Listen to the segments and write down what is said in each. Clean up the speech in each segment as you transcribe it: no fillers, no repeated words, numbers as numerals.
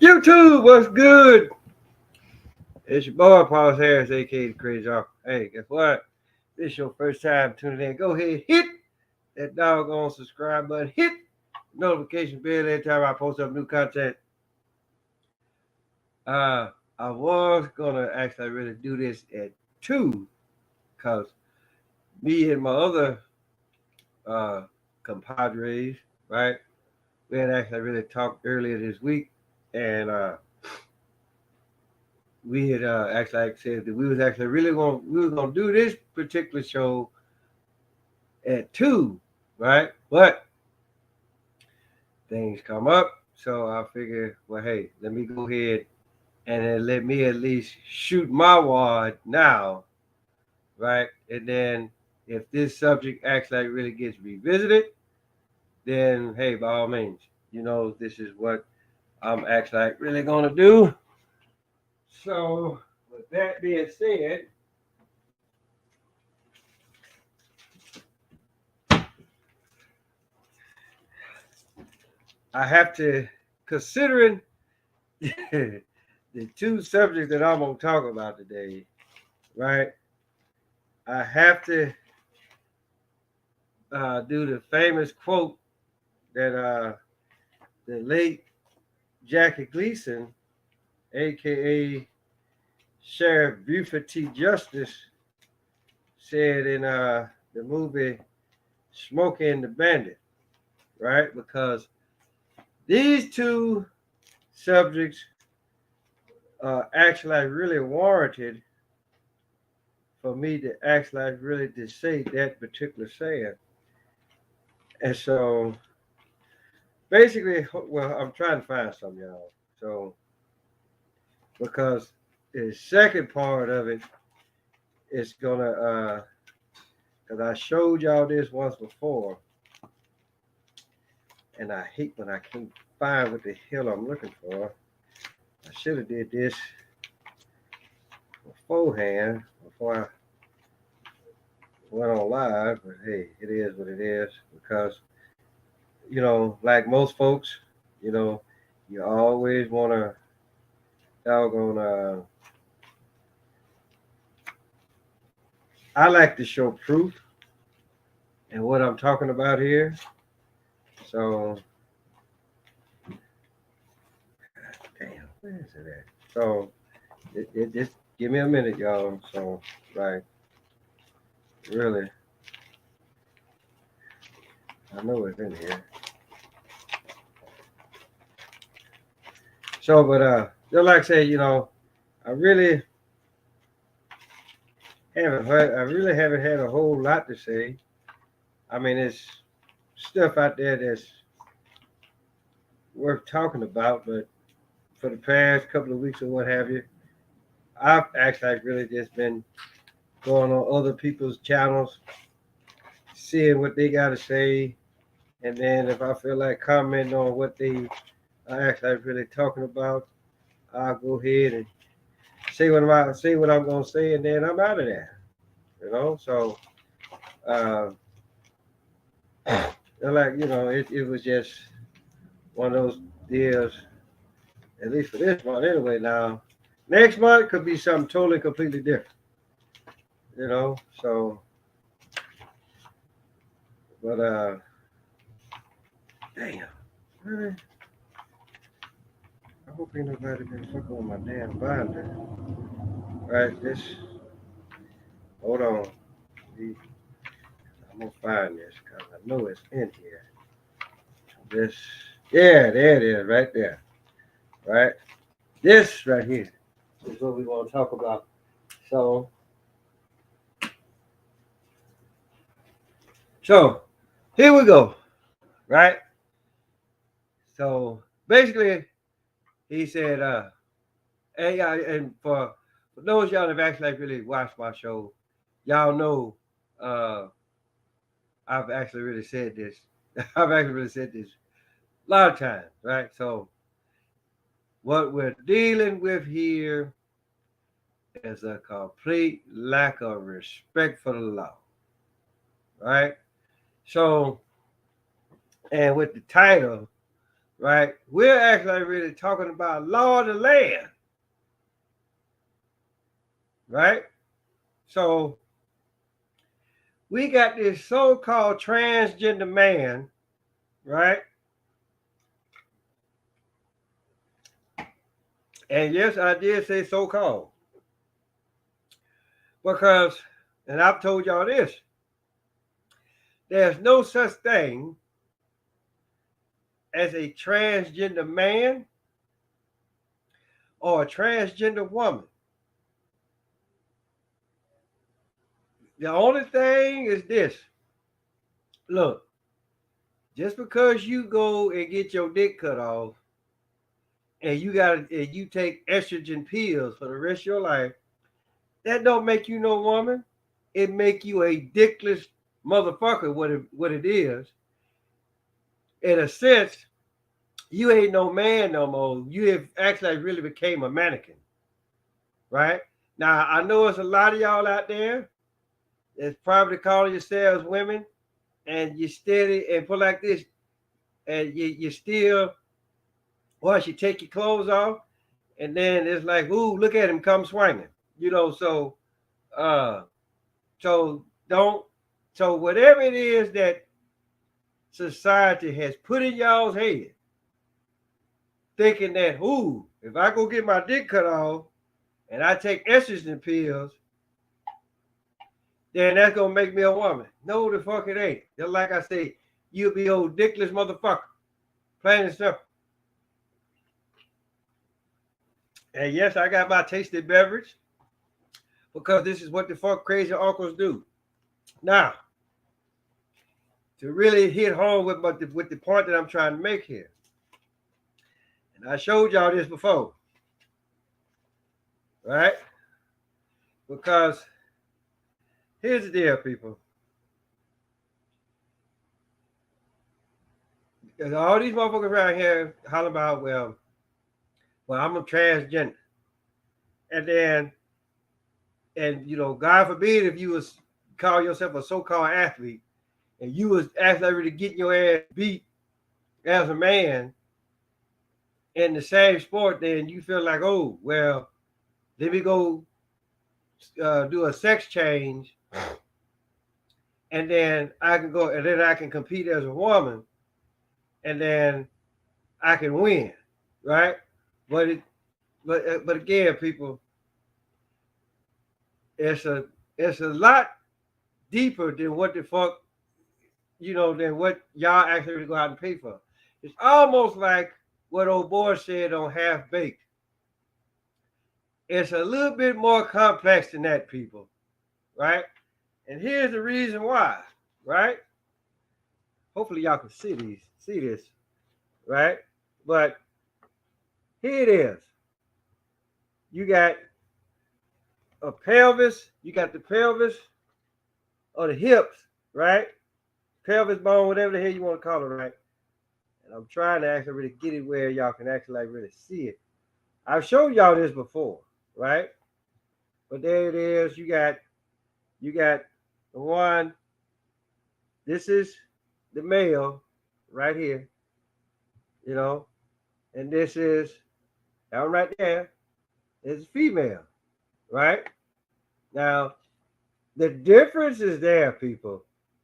YouTube, what's good? It's your boy, Paul Harris, aka the Crazy Uncle. Hey, guess what? This is your first time tuning in. Go ahead, hit that doggone subscribe button. Hit the notification bell every time I post up new content. I was gonna actually really do this at 2, because me and my other compadres, right? We had actually really talked earlier this week, and we had actually like said that we was actually we were gonna do this particular show at 2, right? But things come up, so I figured, well, hey, let me go ahead and then let me at least shoot my wad now, right? And then if this subject actually really gets revisited, then hey, by all means, this is what I'm actually really gonna do. So with that being said, I have to, considering the two subjects that I'm gonna talk about today, right? I have to do the famous quote that the late Jackie Gleason, aka Sheriff Buford T. Justice, said in the movie Smokey and the Bandit, right? Because these two subjects actually really warranted for me to actually really to say that particular saying. And so basically, well, I'm trying to find some, y'all. So because the second part of it is gonna because I showed y'all this once before, and I hate when I can't find what the hell I'm looking for. I should have did this beforehand before I went on live, but hey, it is what it is. Because like most folks, you know, you always want to doggone. I like to show proof and what I'm talking about here. So, damn, where is it at? So, it just give me a minute, y'all. So, like, really, I know it's in here. So, but just like I say, I really haven't had a whole lot to say. I mean, it's stuff out there that's worth talking about, but for the past couple of weeks or what have you, I've actually really just been going on other people's channels, seeing what they got to say, and then if I feel like commenting on what they are actually really talking about, I'll go ahead and say what I'm gonna say, and then I'm out of there. So uh, it was just one of those deals. At least for this month, anyway. Now, next month could be something totally, completely different. So, but damn, really? I hope ain't nobody been fucking with my damn binder. Right, this. Hold on. I'm gonna find this because I know it's in here. This. Yeah, there it is, right there. Right. This right here is what we want to talk about. So, here we go. Right. So basically, he said, hey, and for those y'all that have actually really watched my show, y'all know I've actually really said this. I've actually really said this a lot of times, right? So what we're dealing with here is a complete lack of respect for the law, right? So, and with the title right? We're actually really talking about law of the land, right? So we got this so-called transgender man, right? And yes, I did say so-called because, and I've told y'all this, there's no such thing as a transgender man or a transgender woman. The only thing is this. Look, just because you go and get your dick cut off and you take estrogen pills for the rest of your life, that don't make you no woman. It make you a dickless motherfucker. What it is. In a sense, you ain't no man no more. You have actually really became a mannequin, right? Now I know it's a lot of y'all out there that's probably calling yourselves women, and you steady and put like this, and you still once you take your clothes off, and then it's like, ooh, look at him come swinging, you know. Uh, so don't, so whatever it is that society has put in y'all's head, thinking that, ooh, if I go get my dick cut off and I take estrogen pills, then that's gonna make me a woman. No, the fuck it ain't. Just like I say, you'll be old dickless motherfucker. Plain and simple. And yes, I got my tasted beverage because this is what the fuck crazy uncles do. Now, to really hit home with the point that I'm trying to make here, and I showed y'all this before, right? Because here's the deal, people. There's all these motherfuckers around here hollering about, well, I'm a transgender. And then, and you know, God forbid if you was call yourself a so-called athlete and you was actually really getting your ass beat as a man in the same sport, then you feel like, oh, well, let me go do a sex change, and then I can go, and then I can compete as a woman, and then I can win, right? But again, people, it's a lot deeper than what the fuck, you know, than what y'all actually go out and pay for. It's almost like what old boy said on Half Baked. It's a little bit more complex than that, people, right? And here's the reason why, right? Hopefully y'all can see this, right? But here it is. You got a pelvis, you got the pelvis or the hips, right? Pelvis bone, whatever the hell you want to call it, right? And I'm trying to actually really get it where y'all can actually like really see it. I've showed y'all this before, right? But there it is. You got the one. This is the male right here, you know, and this is down right there is female, right? Now the difference is there, people,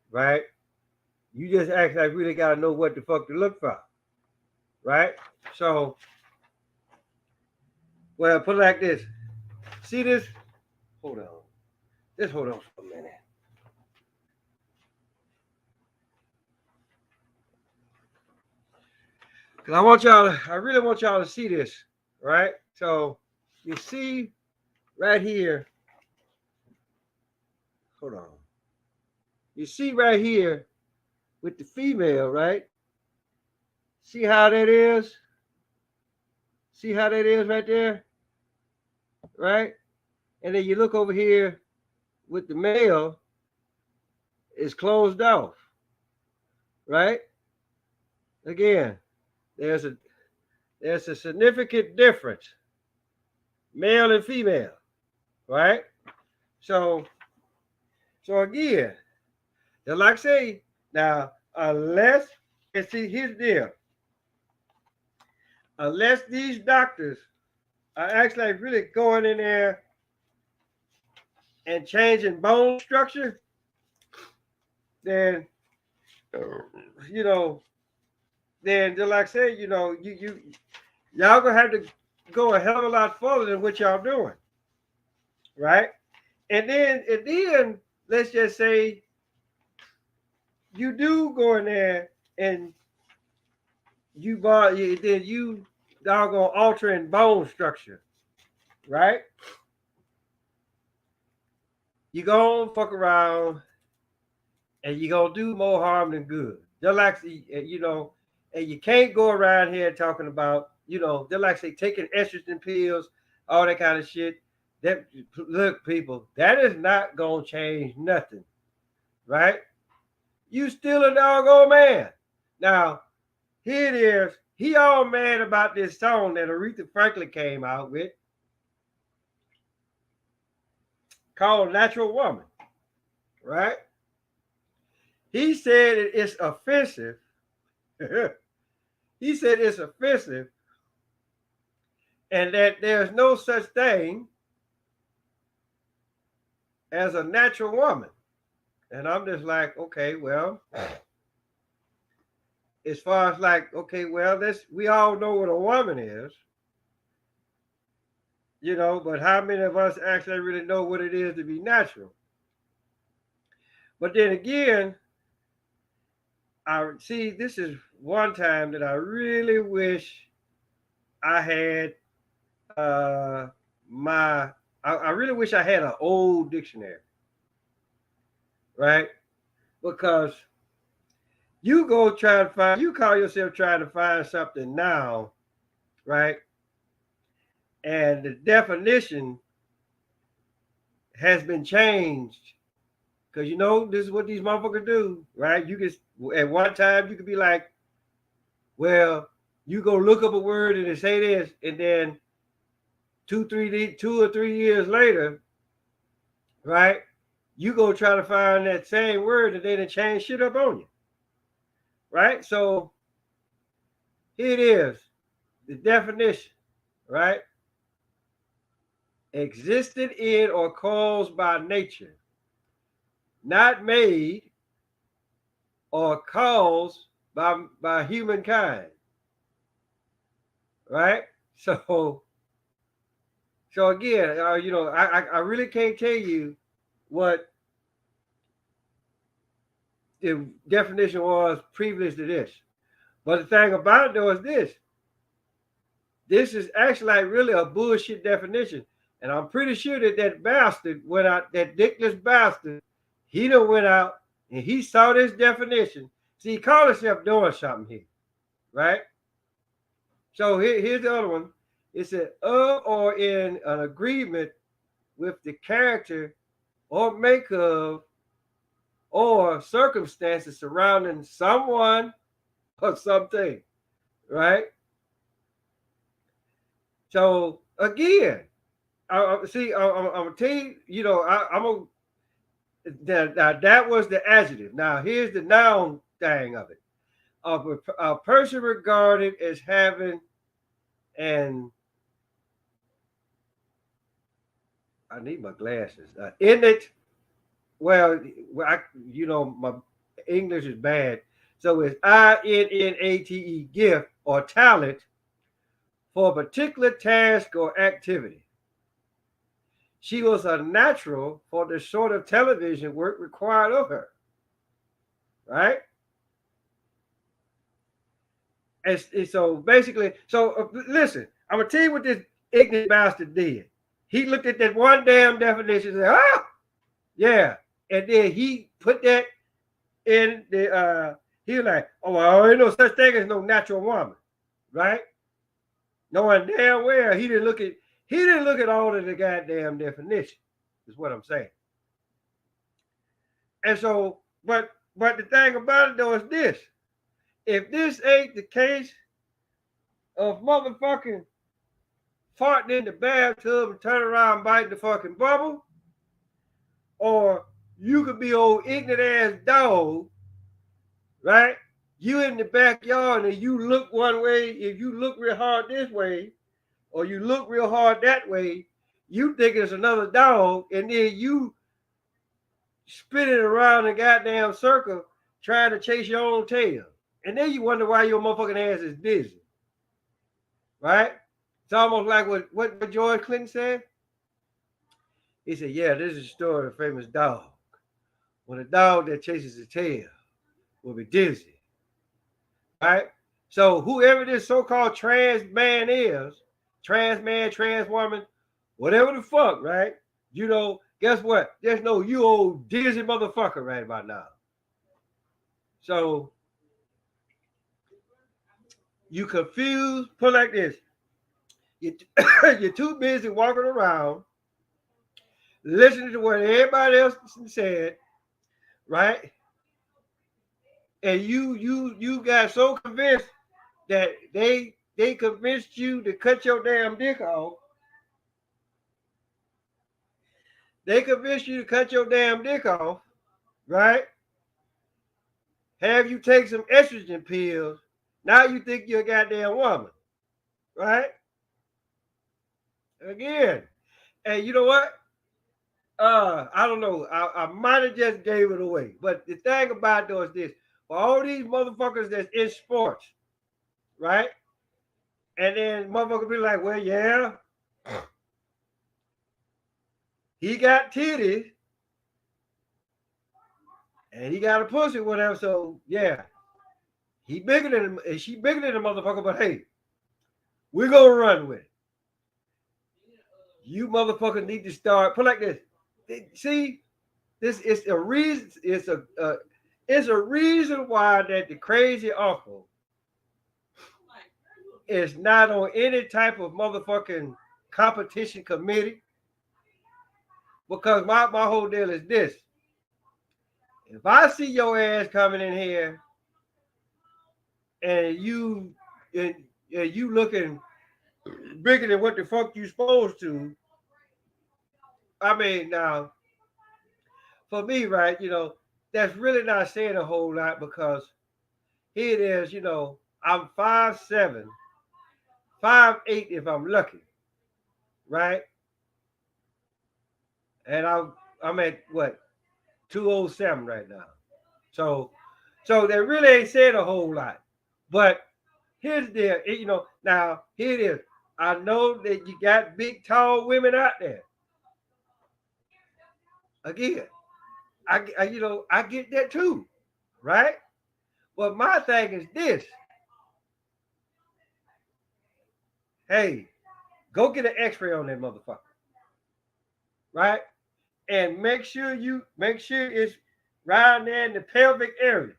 right? You just act like really gotta know what the fuck to look for, right? So, well, put it like this. See this? Hold on. Just hold on for a minute. Cause I really want y'all to see this, right? So you see right here, hold on. You see right here with the female, right? See how that is? See how that is right there? Right? And then you look over here with the male, it's closed off, right? Again, there's a significant difference, male and female, right? So again, just like I say, now unless and see here's the deal. unless these doctors are actually really going in there and changing bone structure, then you know, then just like I said, y'all gonna have to go a hell of a lot further than what y'all doing, right? And then let's just say you do go in there and then you doggone altering bone structure, right? You gonna fuck around and you gonna do more harm than good. Just like and you can't go around here talking about, just like say taking estrogen pills, all that kind of shit. That look, people, that is not gonna change nothing, right? You still a doggone man. Now, here it is. He all mad about this song that Aretha Franklin came out with called Natural Woman, right? He said it's offensive. He said it's offensive and that there's no such thing as a natural woman. And I'm just like, okay, well, as far as like, okay, well, we all know what a woman is, but how many of us actually really know what it is to be natural? But then again, I see this is one time that I really wish I had I really wish I had an old dictionary, right? Because you call yourself trying to find something now, right? And the definition has been changed. Because this is what these motherfuckers do, right? You can at one time you could be like, well, you go look up a word and it say this, and then 2 or 3 years later, right? You go try to find that same word and then it change shit up on you. Right? So here it is. The definition, right? Existed in or caused by nature, not made or caused by humankind. Right? So again, I really can't tell you what the definition was previous to this. But the thing about it though is this. This is actually like really a bullshit definition. And I'm pretty sure that bastard went out, that dickless bastard, he done went out and he saw this definition. See, he called himself doing something here, right? So here's the other one. It said, of or in an agreement with the character or make of or circumstances surrounding someone or something, right? So again, I'm gonna tell you, that was the adjective. Now here's the noun thing of it. A person regarded as having an, I need my glasses. Innate, well, my English is bad, so it's INNATE, gift or talent for a particular task or activity. She was a natural for the sort of television work required of her, right? And so basically, listen, I'm gonna tell you what this ignorant bastard did. He looked at that one damn definition and said, "Ah, yeah," and then he put that in the. He was like, "Oh, well, ain't no such thing as no natural woman, right?" Knowing damn well he didn't look at all of the goddamn definition, is what I'm saying. And so, but the thing about it though is this: if this ain't the case of motherfucking farting in the bathtub and turn around biting the fucking bubble, or you could be old ignorant ass dog, right? You in the backyard and you look one way, if you look real hard this way, or you look real hard that way, you think it's another dog, and then you spinning around in a goddamn circle trying to chase your own tail. And then you wonder why your motherfucking ass is dizzy. Right? It's almost like what George Clinton said. He said, yeah, this is a story of a famous dog. When a dog that chases a tail will be dizzy. Right? So whoever this so-called trans man is, trans man, trans woman, whatever the fuck, right? You know, guess what? There's no you old dizzy motherfucker right about now. So you confused, put like this. You're too busy walking around, listening to what everybody else said, right? And you got so convinced that they convinced you to cut your damn dick off. They convinced you to cut your damn dick off, right? Have you take some estrogen pills. Now you think you're a goddamn woman, right? Again. And you know what? I don't know. I might have just gave it away. But the thing about it is this. For all these motherfuckers that's in sports, right? And then motherfuckers be like, well, yeah, he got titties and he got a pussy, whatever. So yeah, he bigger than him, and she bigger than the motherfucker, but hey, we're gonna run with it. You motherfuckers need to start put like this. See, this is a reason, it's a reason why that the crazy uncle is not on any type of motherfucking competition committee. Because my whole deal is this. If I see your ass coming in here and you looking bigger than what the fuck you supposed to, I mean, now, for me, right, you know, that's really not saying a whole lot because here it is, you know, I'm 5'7", 5'8" if I'm lucky, right? And I'm at what, 207 right now. So they really ain't saying a whole lot. But here's the deal, you know, now here it is. I know that you got big, tall women out there. Again, I you know, I get that too, right? But my thing is this. Hey, go get an x-ray on that motherfucker. Right? And make sure it's right there in the pelvic area.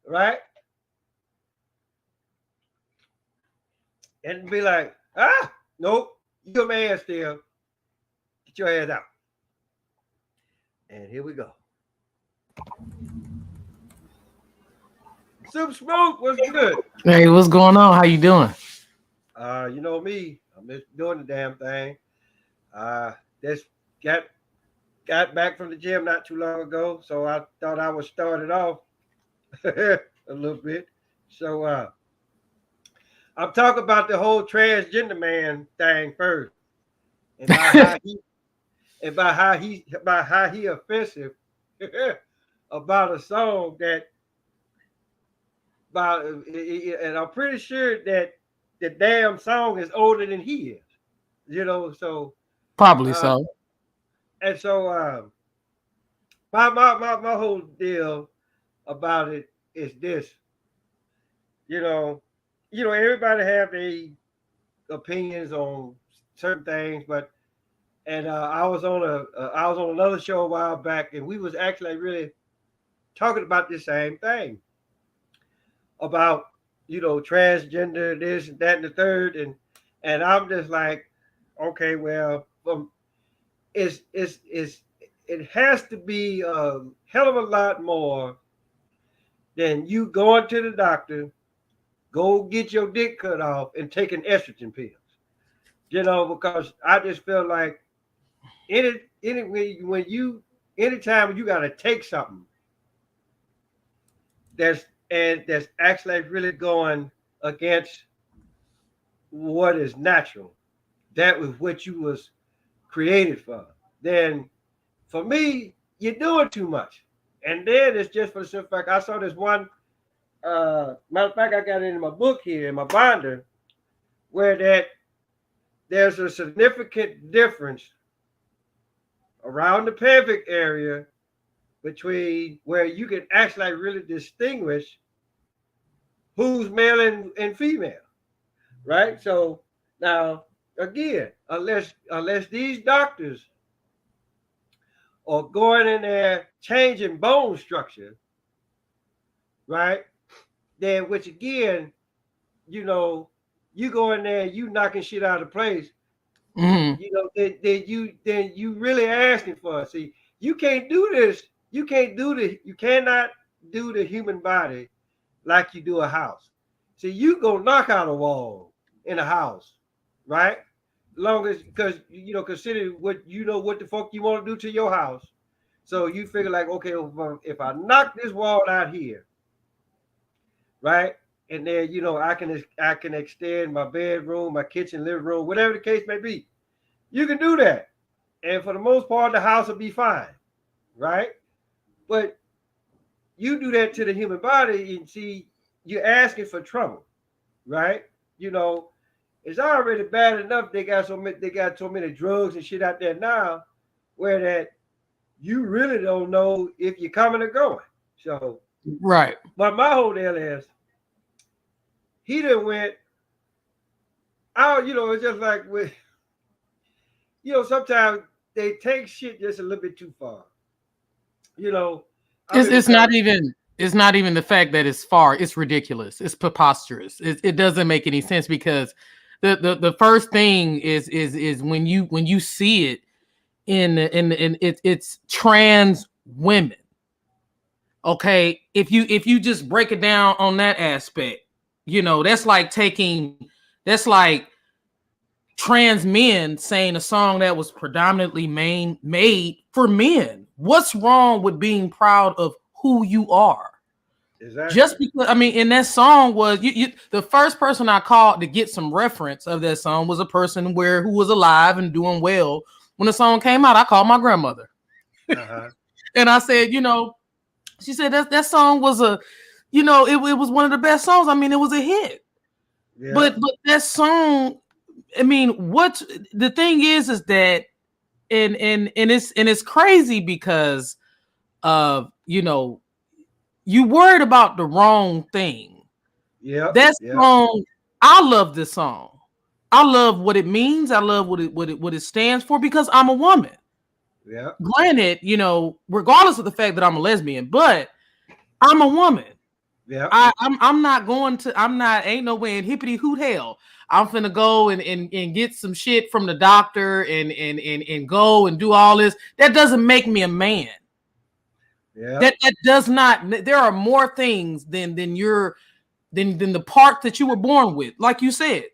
Right? And be like, nope, you're a man still. Get your ass out. And here we go. Super Smoke, what's good? Hey, what's going on? How you doing? You know me. I'm just doing the damn thing. Just got back from the gym not too long ago, so I thought I would start it off a little bit. So I'm talking about the whole transgender man thing first, and about how he offensive about a song that about, and I'm pretty sure that the damn song is older than he is, you know. So Probably so. And so my whole deal about it is this, you know, everybody have their opinions on certain things, but and I was on another show a while back, and we was actually really talking about the same thing about, you know, transgender, this and that and the third, and I'm just like, okay, well, it has to be a hell of a lot more than you going to the doctor, go get your dick cut off and taking estrogen pills. You know, because I just feel like anytime you gotta take something and that's actually really going against what is natural, that was what you was created for, then for me, you're doing too much. And then it's just for the simple fact I saw this one. Matter of fact, I got it in my book here in my binder, where that there's a significant difference around the pelvic area between where you can actually really distinguish who's male and female, right? So now again, unless these doctors are going in there changing bone structure, right? Then which again, you know, you go in there, you knocking shit out of place, Mm-hmm. then you really asking for it. See, you can't do this. You cannot do the human body like you do a house. See, you go knock out a wall in a house, right? Long as because consider what the fuck you want to do to your house. So you figure like, okay, if I knock this wall out here, right? And then I can extend my bedroom, my kitchen, living room, whatever the case may be. You can do that, and for the most part, the house will be fine, right? But you do that to the human body, and see, you're asking for trouble, right? You know, it's already bad enough they got so many drugs and shit out there now, where that you really don't know if you're coming or going. So, Right. but my whole deal is he done went out. It's just like with sometimes they take shit just a little bit too far. You know, I It's mean it's because not even it's not even the fact that it's far. It's ridiculous. It's preposterous. It doesn't make any sense because the first thing is when you see it in it's trans women. Okay, if you just break it down on that aspect, that's like trans men saying a song that was predominantly made for men. What's wrong with being proud of who you are? exactly. Just because, I mean, in that song was the first person I called to get some reference of that song was a person who was alive and doing well when the song came out. I called my grandmother Uh-huh. and I said, she said that song was it was one of the best songs. I mean, it was a hit. Yeah. But that song, I mean, what the thing is that and it's crazy because you worried about the wrong thing. Yep. That Yep. song, I love this song. I love what it means. I love what it stands for because I'm a woman. Yep. Granted, regardless of the fact that I'm a lesbian, but I'm a woman. Yep. I'm not going to ain't no way in hippity hoot hell. I'm finna go and get some shit from the doctor and go and do all this. That doesn't make me a man. Yep. That does not. There are more things than the part that you were born with. Like you said,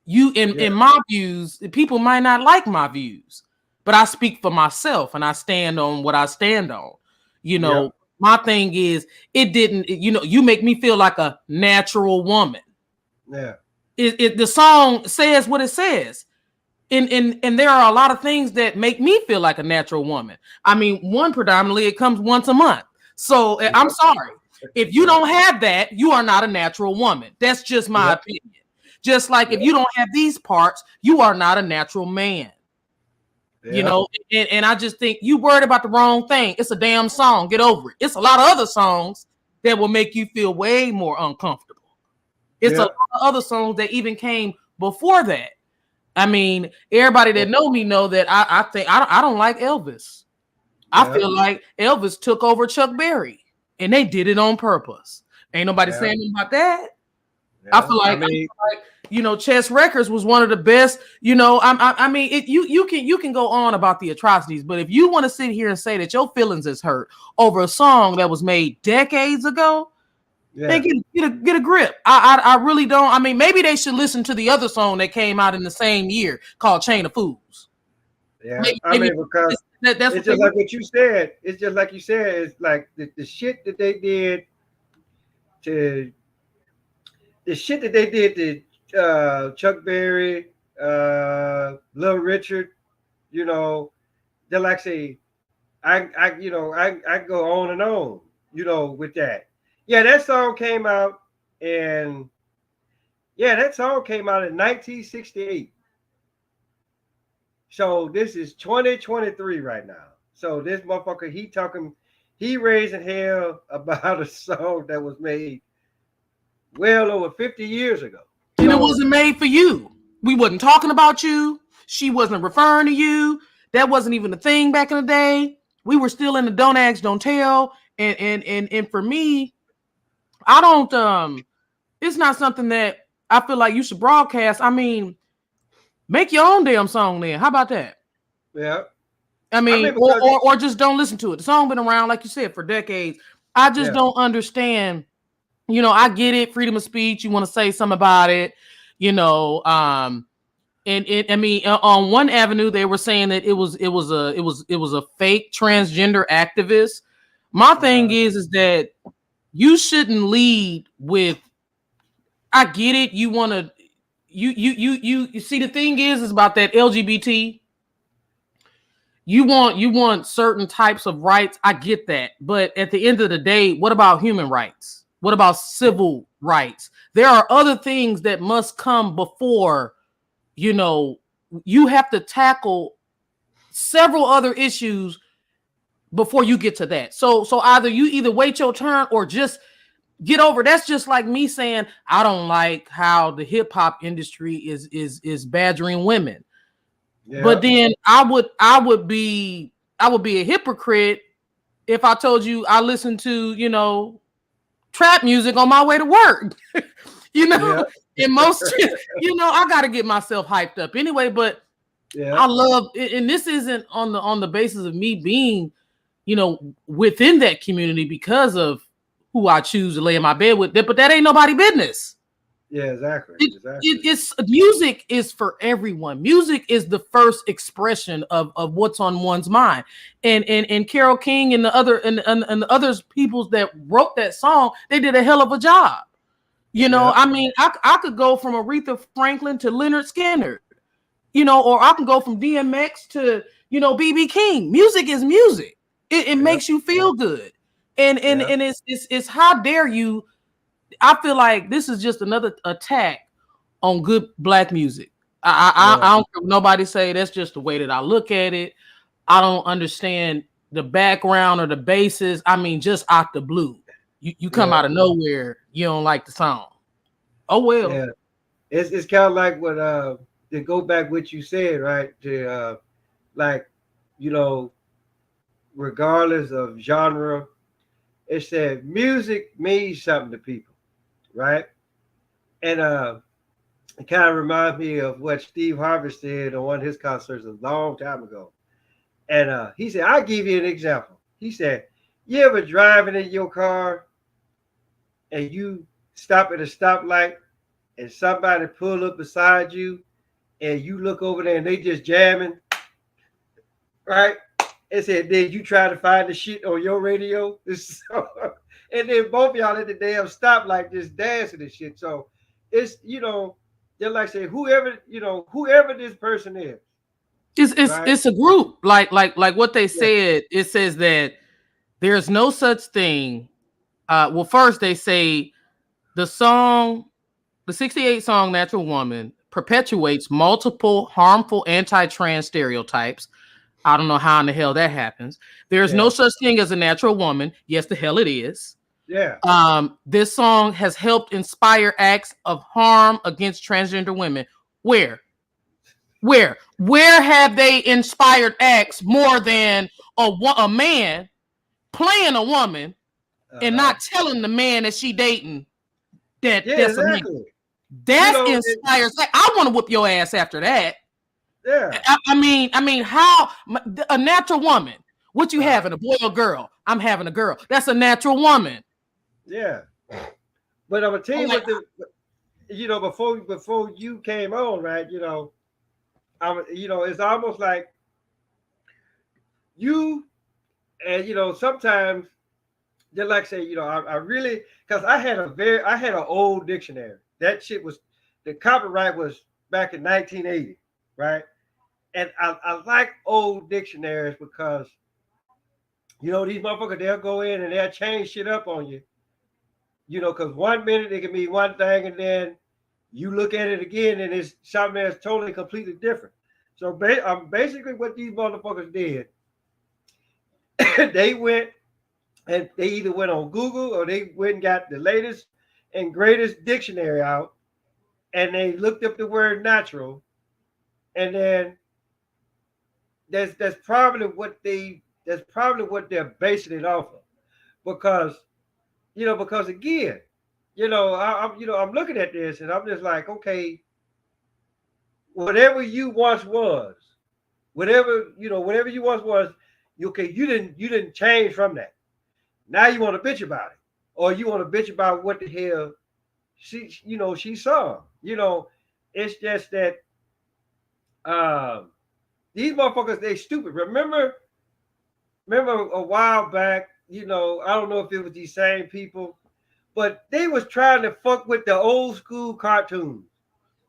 you Yeah. in my views, people might not like my views, but I speak for myself and I stand on what I stand on. Yep. My thing is it didn't. You make me feel like a natural woman. Yeah. The song says what it says. And there are a lot of things that make me feel like a natural woman. I mean, one predominantly it comes once a month. So I'm Yep. sorry. If you don't have that, you are not a natural woman. That's just my Yep. opinion. Just like if Yep. you don't have these parts, you are not a natural man. Yep. And I just think you worried about the wrong thing. It's a damn song. Get over it. It's a lot of other songs that will make you feel way more uncomfortable. It's a lot Yep. of other songs that even came before that. I mean, everybody that know me know that I think I don't like Elvis. I Yep. feel like Elvis took over Chuck Berry, and they did it on purpose. Ain't nobody Yep. saying anything about that. I Yeah. feel I like mean, Chess Records was one of the best. I mean, you can go on about the atrocities, but if you want to sit here and say that your feelings is hurt over a song that was made decades ago, yeah. then get a grip. I really don't. I mean, maybe they should listen to the other song that came out in the same year called "Chain of Fools." Yeah. Maybe I mean, because that's it's what they just like what you said. It's just like you said. It's like the shit that they did to the shit that they did to Chuck Berry, Little Richard, you know, they're like say, I go on and on, with that. Yeah, that song came out, and yeah, that song came out in 1968. So this is 2023 right now. So this motherfucker, he raising hell about a song that was made well over 50 years ago. And it So wasn't made for you. We wasn't talking about you. She wasn't referring to you. That wasn't even a thing back in the day. We were still in the don't ask, don't tell. And for me, I don't it's not something that I feel like you should broadcast. I mean, make your own damn song then. How about that? yeah, I I mean, mean because or just don't listen to it. The song been around, like you said, for decades. I just yeah, don't understand. I get it, freedom of speech. You want to say something about it, you know. And I mean, on one avenue, they were saying that it was a fake transgender activist. My thing uh, is that you shouldn't lead with. I get it. You want to. You see, the thing is about that LGBT. You want certain types of rights. I get that. But at the end of the day, what about human rights? What about civil rights? There are other things that must come before, you have to tackle several other issues before you get to that. So either you wait your turn or just get over. That's just like me saying I don't like how the hip hop industry is badgering women. yeah, But then I would be a hypocrite if I told you I listen to, trap music on my way to work. you know, yeah, in most, I got to get myself hyped up anyway, but yeah, I love, and this isn't on the basis of me being, within that community because of who I choose to lay in my bed with, but that ain't nobody business. yeah, exactly, It, exactly. it's music is for everyone. Music is the first expression of what's on one's mind. And Carole King and the others peoples that wrote that song, they did a hell of a job. Yeah, I mean, I could go from Aretha Franklin to Leonard Skinner, or I can go from DMX to, BB King. Music is music. It yeah, makes you feel good. And yeah, and it's how dare you. I feel like this is just another attack on good black music. yeah, I don't care what nobody say. That's just the way that I look at it. I don't understand the background or the basis. I mean, just out the blue, you come yeah, out of nowhere. You don't like the song. Oh well. yeah. It's kind of like what to go back what you said, right? To like, you know, regardless of genre, it said music means something to people, right? And it kind of reminds me of what Steve Harvey said on one of his concerts a long time ago. And he said, I'll give you an example. He said, you ever driving in your car and you stop at a stoplight and somebody pull up beside you and you look over there and they just jamming, right? And said, then you try to find the shit on your radio. And then both of y'all at the damn stoplight just dancing and shit. So it's, they're like saying, whoever this person is, right? It's a group like what they Yeah. said. It says that there's no such thing. Well, first they say the song, the 68 song Natural Woman perpetuates multiple harmful anti-trans stereotypes. I don't know how in the hell that happens. There's no Yeah. such thing as a natural woman. Yes, the hell it is. Yeah. This song has helped inspire acts of harm against transgender women. Where? Where have they inspired acts more than a man playing a woman and Uh-huh. not telling the man that she dating that Yeah, that's a man? exactly. You That know, inspires. I want to whoop your ass after that. yeah. I mean, how a natural woman? What you Uh-huh. having, a boy or girl? I'm having a girl. That's a natural woman. Yeah. But I'm gonna tell I'm you like, what before you came on, right? It's almost like you and sometimes just like I say, I really, because I had an old dictionary. That shit was, the copyright was back in 1980, right? And I like old dictionaries because these motherfuckers, they'll go in and they'll change shit up on you. Because 1 minute it can mean one thing, and then you look at it again and it's something that's totally completely different. So basically what these motherfuckers did, they went and they either went on Google or they went and got the latest and greatest dictionary out, and they looked up the word natural, and then that's probably what they're basing it off of, because because again, I'm looking at this and I'm just like, okay, whatever you once was, whatever you once was, okay, you didn't change from that. Now you want to bitch about it, or you want to bitch about what the hell she saw. It's just that these motherfuckers, they stupid. Remember a while back, I don't know if it was these same people, but they was trying to fuck with the old school cartoons.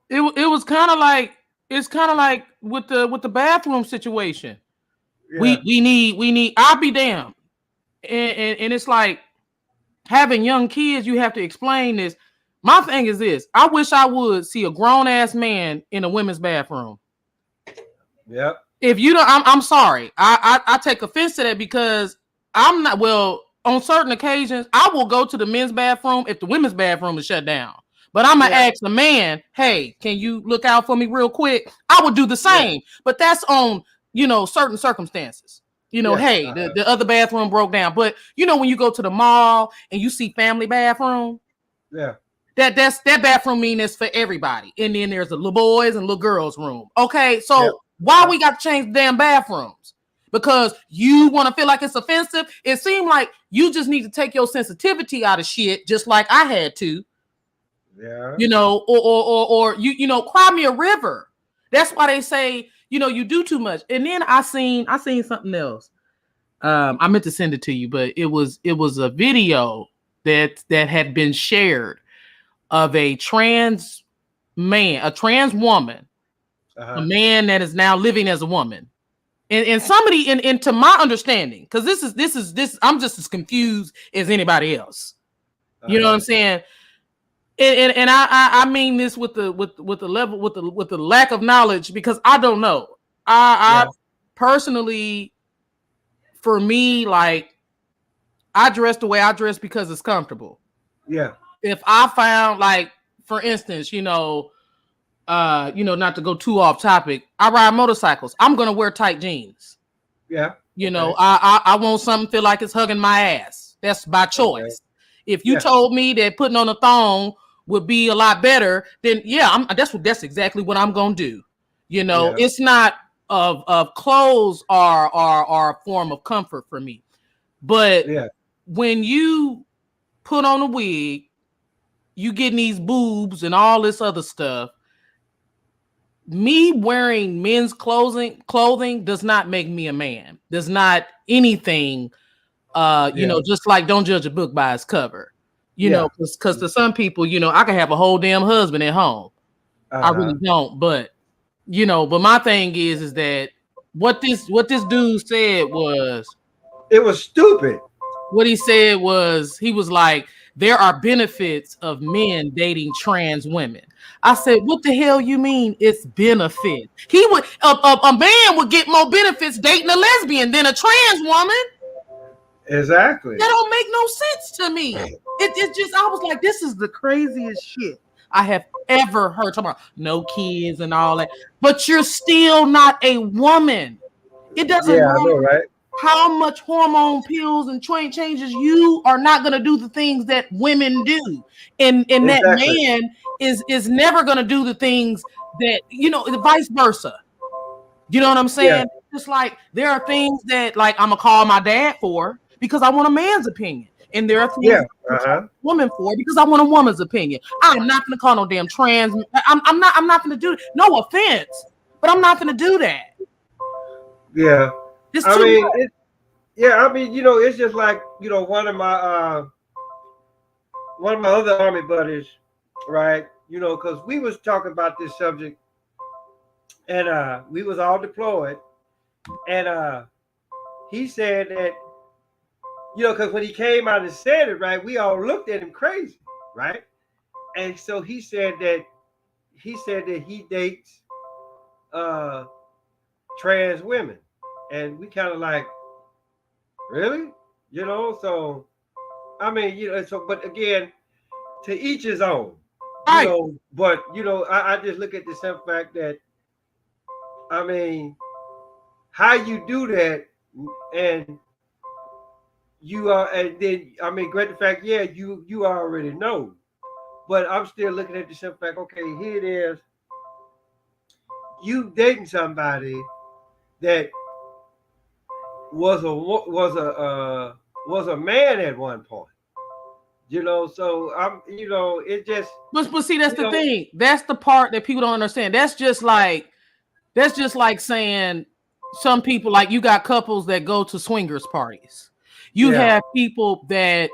It was kind of like, it's kind of like with the bathroom situation. Yeah. We need. I'll be damned. And it's like having young kids. You have to explain this. My thing is this: I wish I would see a grown ass man in a women's bathroom. Yep. If you don't, I'm sorry. I take offense to that, because I'm not, well, on certain occasions, I will go to the men's bathroom if the women's bathroom is shut down. But I'm gonna ask the man, hey, can you look out for me real quick? I would do the same, but that's on certain circumstances. Hey, the other bathroom broke down. But when you go to the mall and you see family bathroom, that bathroom mean is for everybody. And then there's the little boys and little girls room. Okay, so why we got to change the damn bathrooms? Because you want to feel like it's offensive? It seemed like you just need to take your sensitivity out of shit, just like I had to. Yeah. Or cry me a river. That's why they say, you do too much. And then I seen something else. I meant to send it to you, but it was a video that had been shared of a trans man, a trans woman, a man that is now living as a woman. And somebody, and to my understanding, because this is I'm just as confused as anybody else. You know what I'm saying? And I mean this with the level, with the lack of knowledge, because I don't know. I personally, for me, like, I dress the way I dress because it's comfortable. Yeah. If I found, like, for instance, not to go too off topic, I ride motorcycles. I'm gonna wear tight jeans. Yeah. I want something feel like it's hugging my ass. That's by choice. Okay. If you told me that putting on a thong would be a lot better, then that's exactly what I'm gonna do. It's not of clothes are a form of comfort for me. But when you put on a wig, you getting these boobs and all this other stuff. Me wearing men's clothing does not make me a man. Does not anything. Just like don't judge a book by its cover. Because to some people, I can have a whole damn husband at home. I really don't, but my thing is that what this dude said was, it was stupid. What he said was, he was like, there are benefits of men dating trans women. I said, what the hell you mean it's benefit? He would a man would get more benefits dating a lesbian than a trans woman. Exactly. That don't make no sense to me. It just, I was like, this is the craziest shit I have ever heard. Talking about no kids and all that, but you're still not a woman. It doesn't matter, I know, right? How much hormone pills and changes, you are not going to do the things that women do, and that man is never going to do the things that vice versa. You know what I'm saying? Yeah. Just like there are things that, like, I'm gonna call my dad for because I want a man's opinion, and there are things I'm a woman for because I want a woman's opinion. I'm not gonna call no damn trans. I'm not gonna do it. No offense, but I'm not gonna do that. Yeah. It's too much. Yeah, I mean, it's just like, one of my other army buddies, right? Because we was talking about this subject, and we was all deployed, and he said that, because when he came out and said it, right, we all looked at him crazy, right? And so he said that he dates uh trans women, and we kind of like, really, so I mean, but again, to each his own, Right. but I just look at the simple fact that, I mean, how you do that, and and then, I mean, great the fact, yeah, you already know, but I'm still looking at the simple fact, okay, here it is, you dating somebody that was a man at one point, so it just, But see, that's you the know thing. That's the part that people don't understand. That's just like saying some people, like, you got couples that go to swingers parties. You yeah, have people that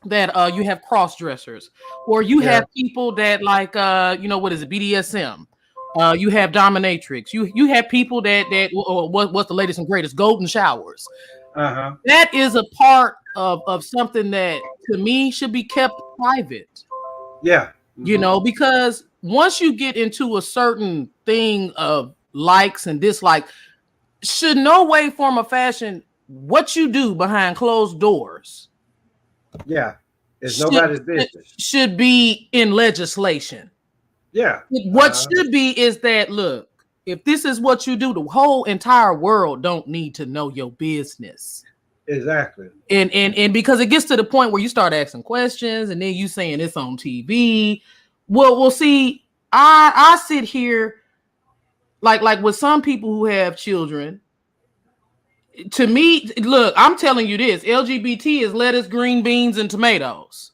you have cross dressers, or you yeah, have people that, like, what is it, BDSM. You have dominatrix. You have people that what's the latest and greatest, golden showers. uh-huh, That is a part of something that, to me, should be kept private. yeah, hmm, Because once you get into a certain thing of likes and dislikes, should no way, form, or fashion, what you do behind closed doors yeah, it's should nobody's business. should be in legislation. Yeah, What uh-huh, should be is that, look, if this is what you do, the whole entire world don't need to know your business. exactly. And because it gets to the point where you start asking questions, and then you saying it's on TV. Well, we'll see. I sit here, like with some people who have children. To me, look, I'm telling you this: LGBT is lettuce, green beans, and tomatoes.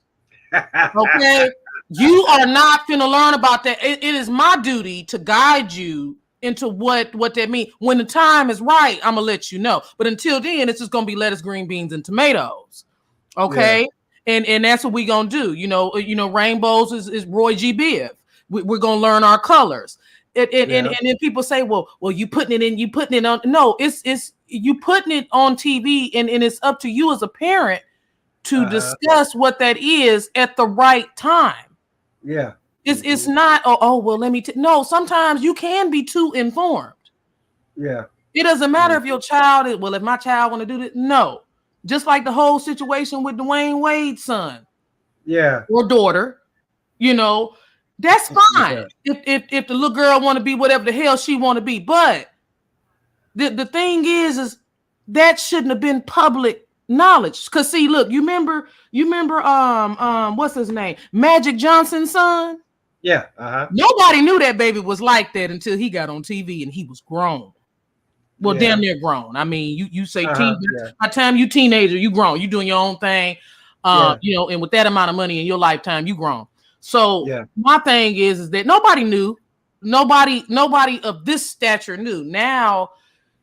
Okay, you are not finna learn about that. It is my duty to guide you into what that means. When the time is right, I'm gonna let you know. But until then, it's just gonna be lettuce, green beans, and tomatoes. Yeah, Okay, and that's what we gonna do. Rainbows is Roy G. Biv. We're gonna learn our colors. And yeah, then people say, well, you putting it on. No, it's you putting it on TV, and it's up to you as a parent to uh-huh, discuss what that is at the right time. yeah, It's hmm, not, well, let me no, sometimes you can be too informed. yeah, It doesn't matter mhm, if your child is, well, if my child want to do this. No. Just like the whole situation with Dwayne Wade's son yeah, or daughter, you know, that's fine. yeah, If the little girl want to be whatever the hell she want to be. But the thing is that shouldn't have been public knowledge. Cause see, look, you remember what's his name? Magic Johnson's son? yeah, uh-huh, Nobody knew that baby was like that until he got on TV and he was grown. Well, damn yeah, near grown. I mean, you say uh-huh, teen, yeah, by the time you teenager, you grown. You doing your own thing. yeah, And with that amount of money in your lifetime, you grown. So yeah, my thing is that nobody knew. Nobody of this stature knew. Now,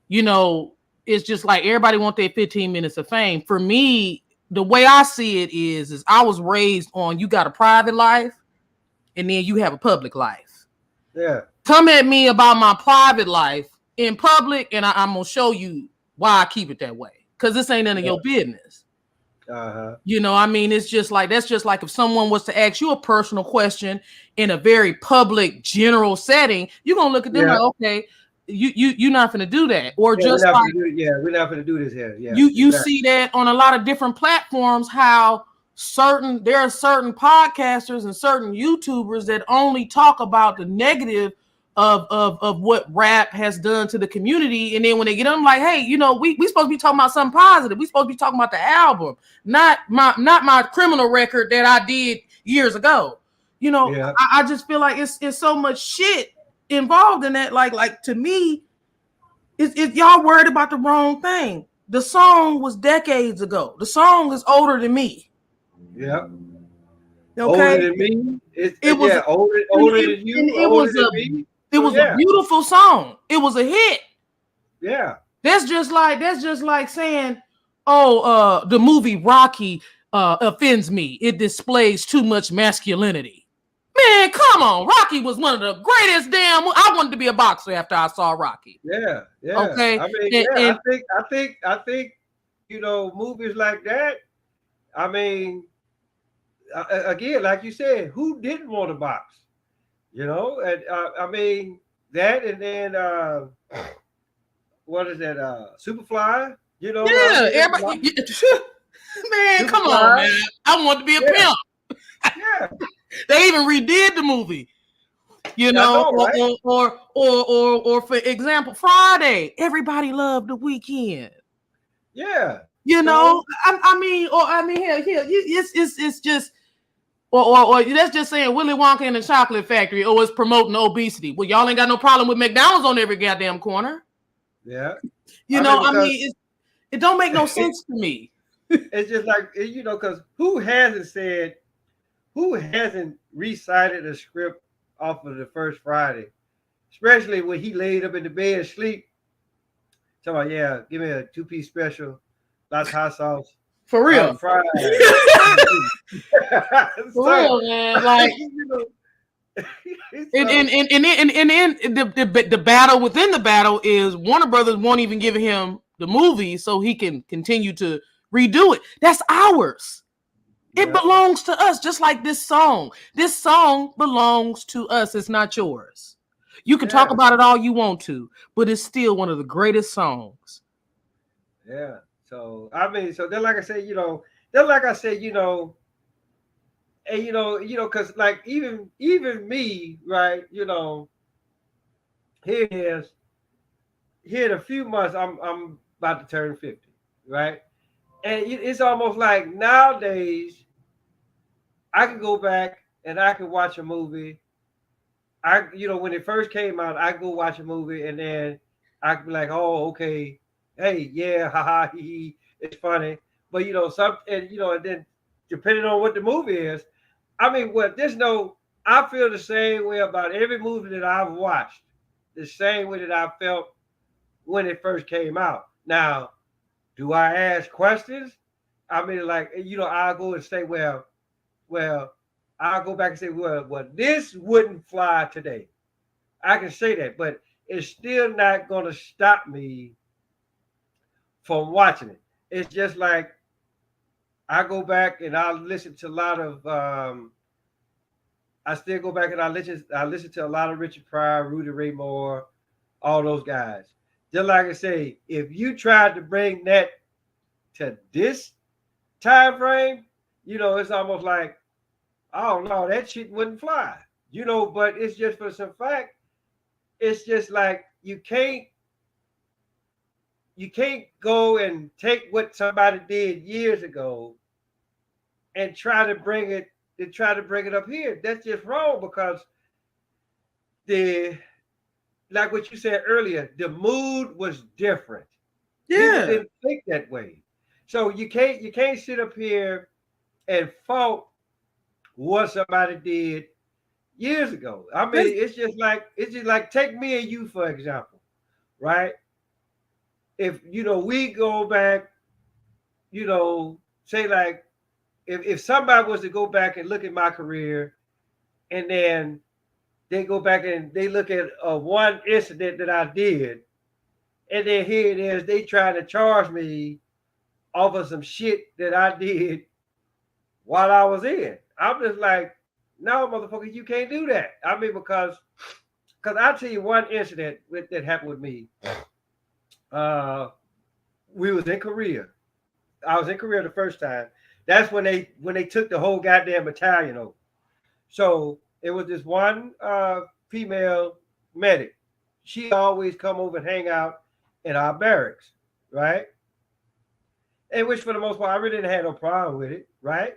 it's just like everybody want their 15 minutes of fame. For me, the way I see it is I was raised on, you got a private life and then you have a public life. yeah, Come at me about my private life in public, and I'm gonna show you why I keep it that way. Because this ain't none of yeah, your business. uh-huh, I mean, it's just like, that's just like if someone was to ask you a personal question in a very public, general setting, you're gonna look at them yeah, like, okay, you're not gonna do that. Or yeah, just like, we're not gonna do this here. Yeah, you exactly. see that on a lot of different platforms, how there are certain podcasters and certain YouTubers that only talk about the negative of what rap has done to the community, and then when they get on, like, hey, we supposed to be talking about something positive. We supposed to be talking about the album, not my criminal record that I did years ago. Yeah, I just feel like it's so much shit involved in that. Like to me, it's y'all worried about the wrong thing. The song was decades ago. The song is older than me. yeah. Older Okay, than me. it was Yeah, older and than you, it older was than me. it So was a yeah, beautiful song. It was a hit. yeah, That's just like saying, the movie Rocky offends me. It displays too much masculinity. Man, come on. Rocky was one of the greatest I wanted to be a boxer after I saw Rocky. Yeah, yeah. Okay. I mean, I think, movies like that. I mean, again, like you said, who didn't want to box? And I mean that, and then what is that? Superfly. I Yeah, mean, everybody. Man, come on, Superfly. man. I want to be a Yeah, pimp. yeah. They even redid the movie. I know, right? Or for example, Friday. Everybody loved the weekend. Yeah. You know, So hell, it's just, or that's just saying Willy Wonka and the Chocolate Factory, or it's promoting obesity. Well, y'all ain't got no problem with McDonald's on every goddamn corner. yeah. It don't make no sense to me. It's just like because who hasn't recited a script off of the first Friday, especially when he laid up in the bed asleep. Talking about, yeah, give me a 2-piece special, lots of hot sauce. For real. Fried. For real, man. Like, and then the battle within the battle is Warner Brothers won't even give him the movie so he can continue to redo it. That's ours. It belongs to us, just like this song. This song belongs to us. It's not yours. You can talk about it all you want to, but it's still one of the greatest songs. Yeah. So I mean, so then like I said, and because like even me, right? Here it is. Here in a few months, I'm about to turn 50, right? And it's almost like nowadays, I can go back and I can watch a movie. When it first came out, I go watch a movie and then I can be like, oh, okay, hey, yeah, haha, hee, it's funny. But and then depending on what the movie is, I mean, I feel the same way about every movie that I've watched, the same way that I felt when it first came out. Now, do I ask questions? I mean, like, I'll go and say, well, I'll go back and say, well, this wouldn't fly today. I can say that, but it's still not going to stop me from watching it. It's just like I go back and I'll listen to a lot of. I still go back and I listen to a lot of Richard Pryor, Rudy Ray Moore, all those guys. Just like I say, if you tried to bring that to this time frame, it's almost like, oh no, that shit wouldn't fly. But it's just for some fact. It's just like you can't go and take what somebody did years ago and try to bring it up here. That's just wrong because like what you said earlier, the mood was different. Yeah. People didn't think that way. So you can't sit up here and fault what somebody did years ago. I mean, it's just like take me and you, for example, right? If we go back, say like if somebody was to go back and look at my career and then they go back and they look at one incident that I did, and then here it is, they trying to charge me off of some shit that I did while I was in. I'm just like, no, motherfucker, you can't do that. I mean, because I'll tell you one incident that happened with me. We was in Korea. I was in Korea the first time. That's when they took the whole goddamn battalion over. So it was this one female medic. She always come over and hang out in our barracks, right? And which for the most part, I really didn't have no problem with it, right?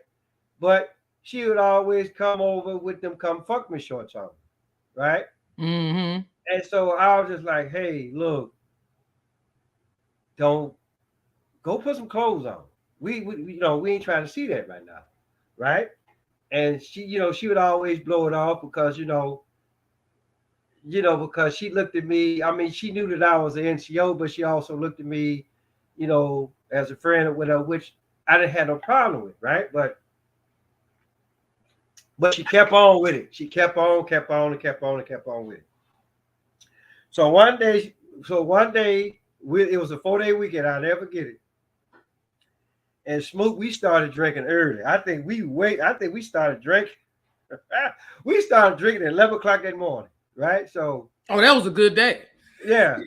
But she would always come over with them come fuck me shorts on, right? Mm-hmm. And so I was just like, hey, look, don't go put some clothes on. We ain't trying to see that right now, right? And she would always blow it off because because she looked at me. I mean, she knew that I was an NCO, but she also looked at me, as a friend with her, which I didn't have no problem with, right? But she kept on with it. She kept on, kept on, and kept on, and kept on with it. So one day, it was a 4-day weekend. I'll never get it. And Smoot, we started drinking early. I think we started drinking. We started drinking at 11 o'clock that morning, right? So, oh, that was a good day. Yeah.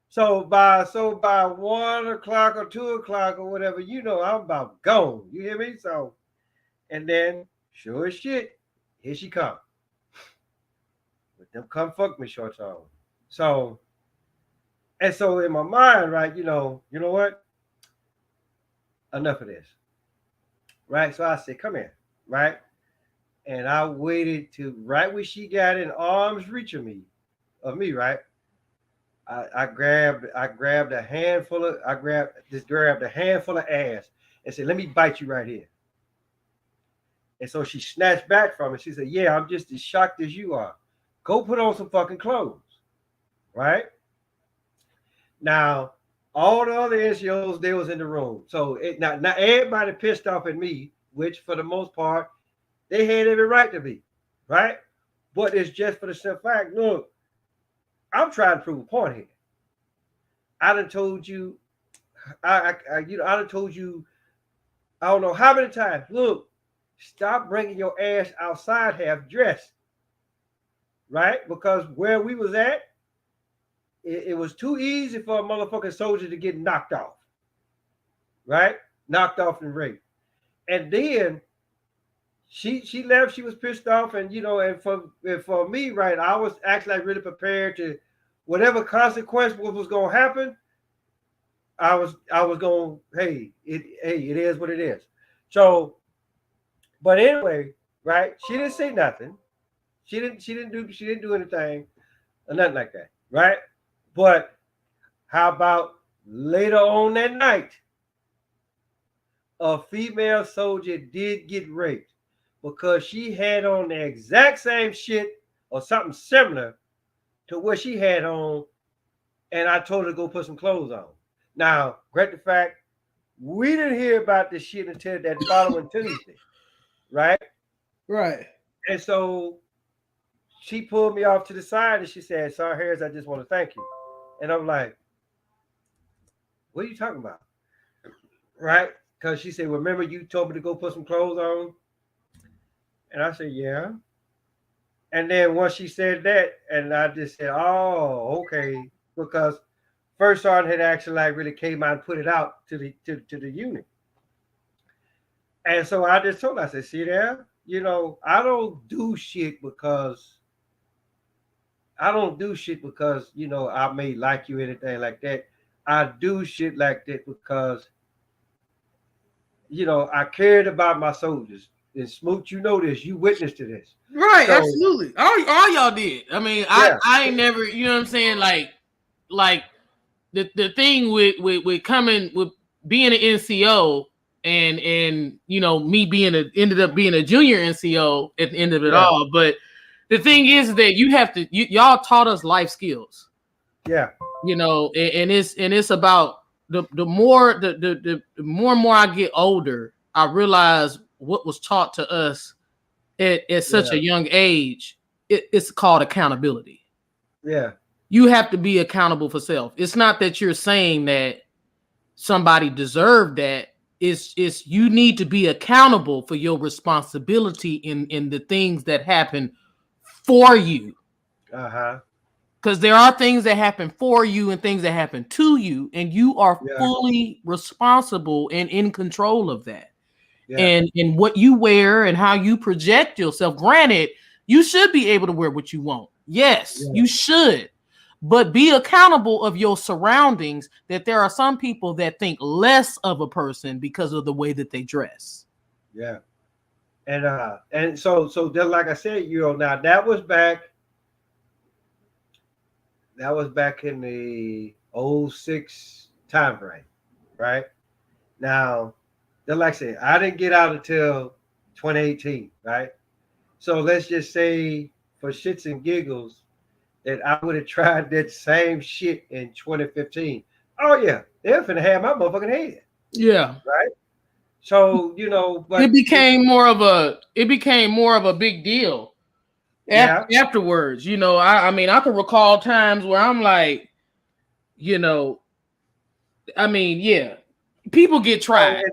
So by 1 o'clock or 2 o'clock or whatever, I'm about gone. You hear me? So, and then sure as shit, here she come with them come fuck me shorts on. So, and so in my mind, right, you know what? Enough of this, right? So I said, come here, right? And I waited to right when she got in arm's reach of me, right? I grabbed a handful of grabbed a handful of ass and said, "Let me bite you right here." And so she snatched back from it. She said, "Yeah, I'm just as shocked as you are. Go put on some fucking clothes." Right? Now, all the other NCOs, they was in the room. So now everybody pissed off at me, which for the most part, they had every right to be, right? But it's just for the simple fact, look, I'm trying to prove a point here. I done told you, I done told you, I don't know how many times. Look, stop bringing your ass outside half dressed, right? Because where we was at, it was too easy for a motherfucking soldier to get knocked off, right? Knocked off and raped, and then she left. She was pissed off, and and for me, right, I was actually like really prepared to whatever consequence was going to happen. I was going, hey, it is what it is. So, but anyway, right? She didn't say nothing. She didn't do anything or nothing like that, right? But how about later on that night, a female soldier did get raped because she had on the exact same shit or something similar to what she had on, and I told her to go put some clothes on. Now, great the fact, we didn't hear about this shit until that following Tuesday, right? Right. And so she pulled me off to the side and she said, "Sir Harris, I just want to thank you." And I'm like, "What are you talking about?" Right? Because she said, "Remember you told me to go put some clothes on?" And I said, "Yeah." And then once she said that, and I just said, "Oh, okay," because First Sergeant had actually like really came out and put it out to the unit. And so I just told her, I said, "See there, I don't do shit because I may like you, anything like that. I do shit like that because I cared about my soldiers. And Smoot, you know this, you witnessed to this. Right, So, absolutely. All y'all did. I mean, yeah. I ain't never, you know what I'm saying? Like the thing with coming with being an NCO and me ended up being a junior NCO at the end of it all. But the thing is that y'all taught us life skills. Yeah. And it's about the more and more I get older, I realize what was taught to us at such a young age. It's called accountability. Yeah. You have to be accountable for self. It's not that you're saying that somebody deserved that. It's you need to be accountable for your responsibility in the things that happen for you. Uh-huh. Because there are things that happen for you and things that happen to you, and you are fully responsible and in control of that. Yeah. And what you wear and how you project yourself. Granted, you should be able to wear what you want. Yes, you should. But be accountable of your surroundings, that there are some people that think less of a person because of the way that they dress. Yeah. And so then, like I said, now that was back in the 06 time frame, right? Now, then like I said, I didn't get out until 2018, right? So let's just say for shits and giggles that I would have tried that same shit in 2015. Oh yeah, they're finna have my motherfucking head, Yeah. right? So It but became more of a big deal yeah, afterwards. I mean, I can recall times where I'm like, you know, I mean, yeah, people get so tried.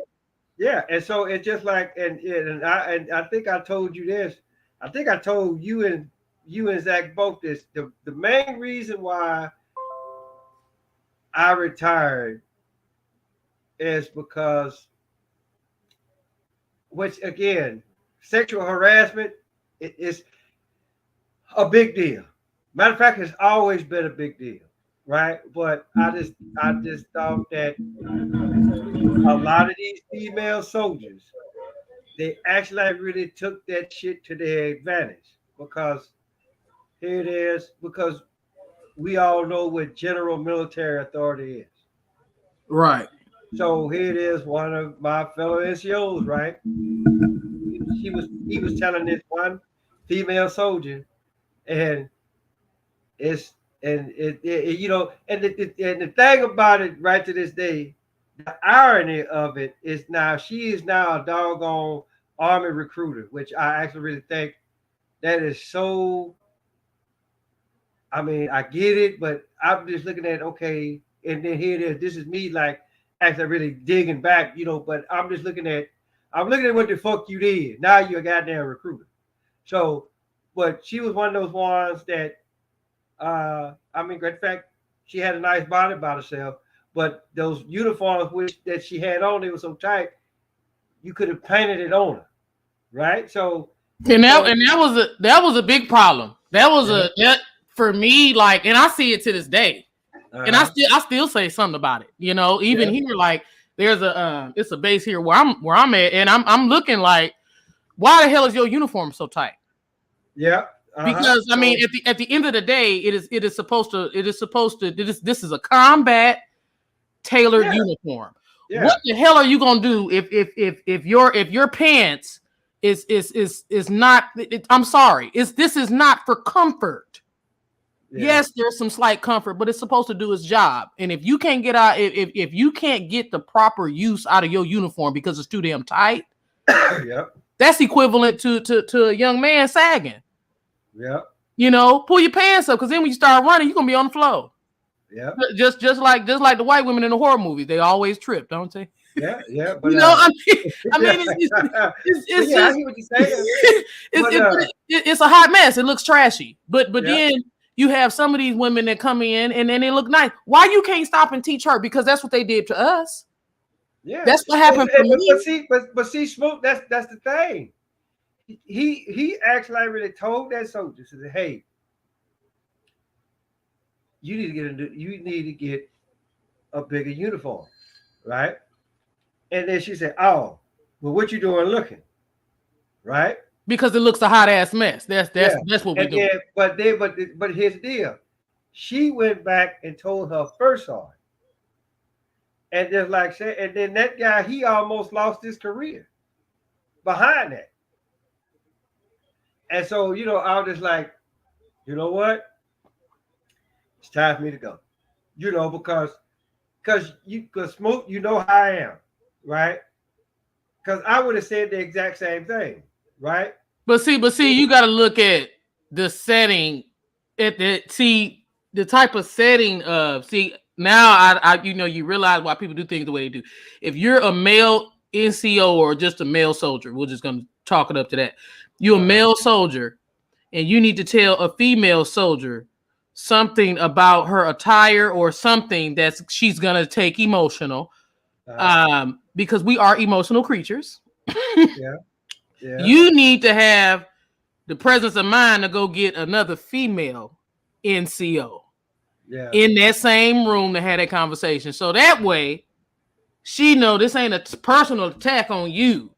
yeah, and so it's just like and I think I told you this. I think I told you and Zach both this. The main reason why I retired is because, which again, sexual harassment is a big deal. Matter of fact, it's always been a big deal, right? But I just thought that a lot of these female soldiers, they actually really took that shit to their advantage because here it is, because we all know what general military authority is. Right. So here it is, one of my fellow NCOs, right? He was telling this one female soldier, and it's and and the thing about it, right to this day, the irony of it is now she is now a doggone army recruiter, which I actually really think that is so. I mean, I get it, but I'm just looking at okay, and then here it is. This is me like actually really digging back, but I'm looking at what the fuck you did. Now you're a goddamn recruiter. So, but she was one of those ones that I mean, in fact, she had a nice body about herself, but those uniforms which that she had on, they were so tight, you could have painted it on her, right? So, And that so and that was a big problem. That was yeah, that for me, like, and I see it to this day. And I uh-huh, still say something about it. Even yeah, here, like there's it's a base here where I'm at, and I'm looking like, why the hell is your uniform so tight? yeah, uh-huh. Because I mean, So at the end of the day, this is a combat tailored yeah, uniform. What yeah, the hell are you gonna do if your pants is not? I'm sorry, this is not for comfort. yeah, Yes, there's some slight comfort, but it's supposed to do its job. And if you can't get out, if you can't get the proper use out of your uniform because it's too damn tight, yeah, that's equivalent to a young man sagging. yeah, Pull your pants up, because then when you start running, you're gonna be on the floor. yeah, Just like the white women in the horror movies, they always trip, don't they? yeah, yeah. But I mean, yeah, but it's yeah, I just hear what you're saying. But it's a hot mess. It looks trashy, but yeah, then you have some of these women that come in and then they look nice. Why you can't stop and teach her? Because that's what they did to us. yeah. That's what happened for But me. see, Smoke. That's the thing. He actually really told that soldier, said, "Hey, you need to get a bigger uniform, right?" And then she said, "Oh, well, what you doing looking, right?" Because it looks a hot ass mess. That's that's Yeah. that's what we And do. but here's the deal. She went back and told her first sergeant, and just like said, and then that guy, he almost lost his career behind that. And so I was just like, you know what? It's time for me to go. Because Smoke, you know how I am, right? Because I would have said the exact same thing, right? But see, you got to look at the setting. The type of setting of now you realize why people do things the way they do. If you're a male NCO or just a male soldier, we're just gonna chalk it up to that. You're a male soldier, and you need to tell a female soldier something about her attire or something that she's gonna take emotional, because we are emotional creatures. Yeah, yeah, You need to have the presence of mind to go get another female NCO yeah, in that same room to have that conversation. So that way she know this ain't a personal attack on you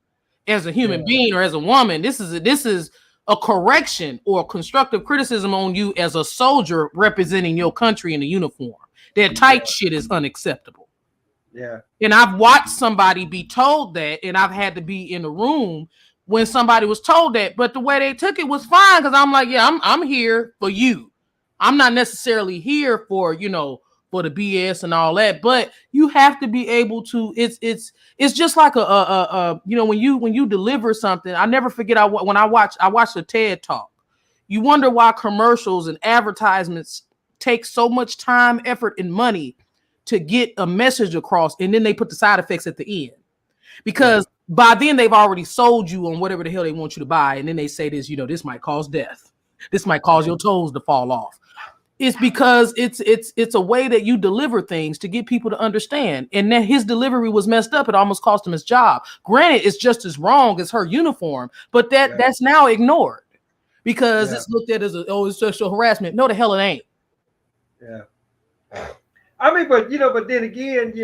as a human yeah, being or as a woman. This is a correction or constructive criticism on you as a soldier representing your country in a uniform. That tight shit is unacceptable. yeah, And I've watched somebody be told that, and I've had to be in the room when somebody was told that. But the way they took it was fine, because I'm like, yeah, I'm here for you. I'm not necessarily here for for the BS and all that, but you have to be able to. It's just like a when you deliver something. I never forget. When I watched a TED talk. You wonder why commercials and advertisements take so much time, effort, and money to get a message across, and then they put the side effects at the end because by then they've already sold you on whatever the hell they want you to buy, and then they say this, this might cause death, this might cause your toes to fall off. It's because it's a way that you deliver things to get people to understand, and that his delivery was messed up. It almost cost him his job. Granted, it's just as wrong as her uniform, but that's now ignored because it's looked at as it's sexual harassment. No, the hell it ain't. Yeah. I mean, but then again,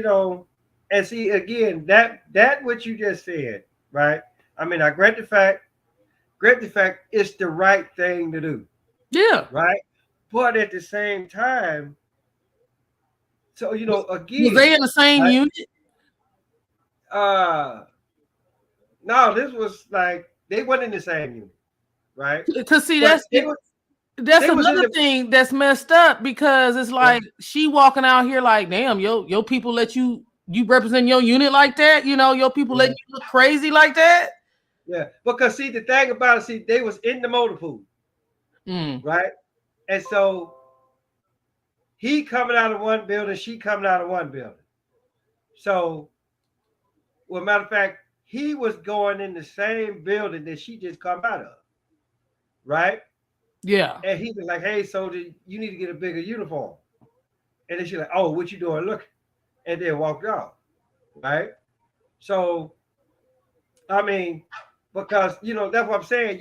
and see again that what you just said, right? I mean, I grant the fact it's the right thing to do. Yeah. Right. But at the same time, so again, was they in the same unit? No, this was like they weren't in the same unit, right? Because see, that's another thing that's messed up because it's like she walking out here like, damn, your people let you represent your unit like that, your people let you look crazy like that. Yeah, because see, the thing about it, they was in the motor pool, right? And so he coming out of one building, she coming out of one building. So, well, matter of fact, he was going in the same building that she just come out of, right? Yeah. And he was like, "Hey, soldier, you need to get a bigger uniform." And then she's like, "Oh, what you doing? Look," and then walked off, right? So, I mean, because that's what I'm saying.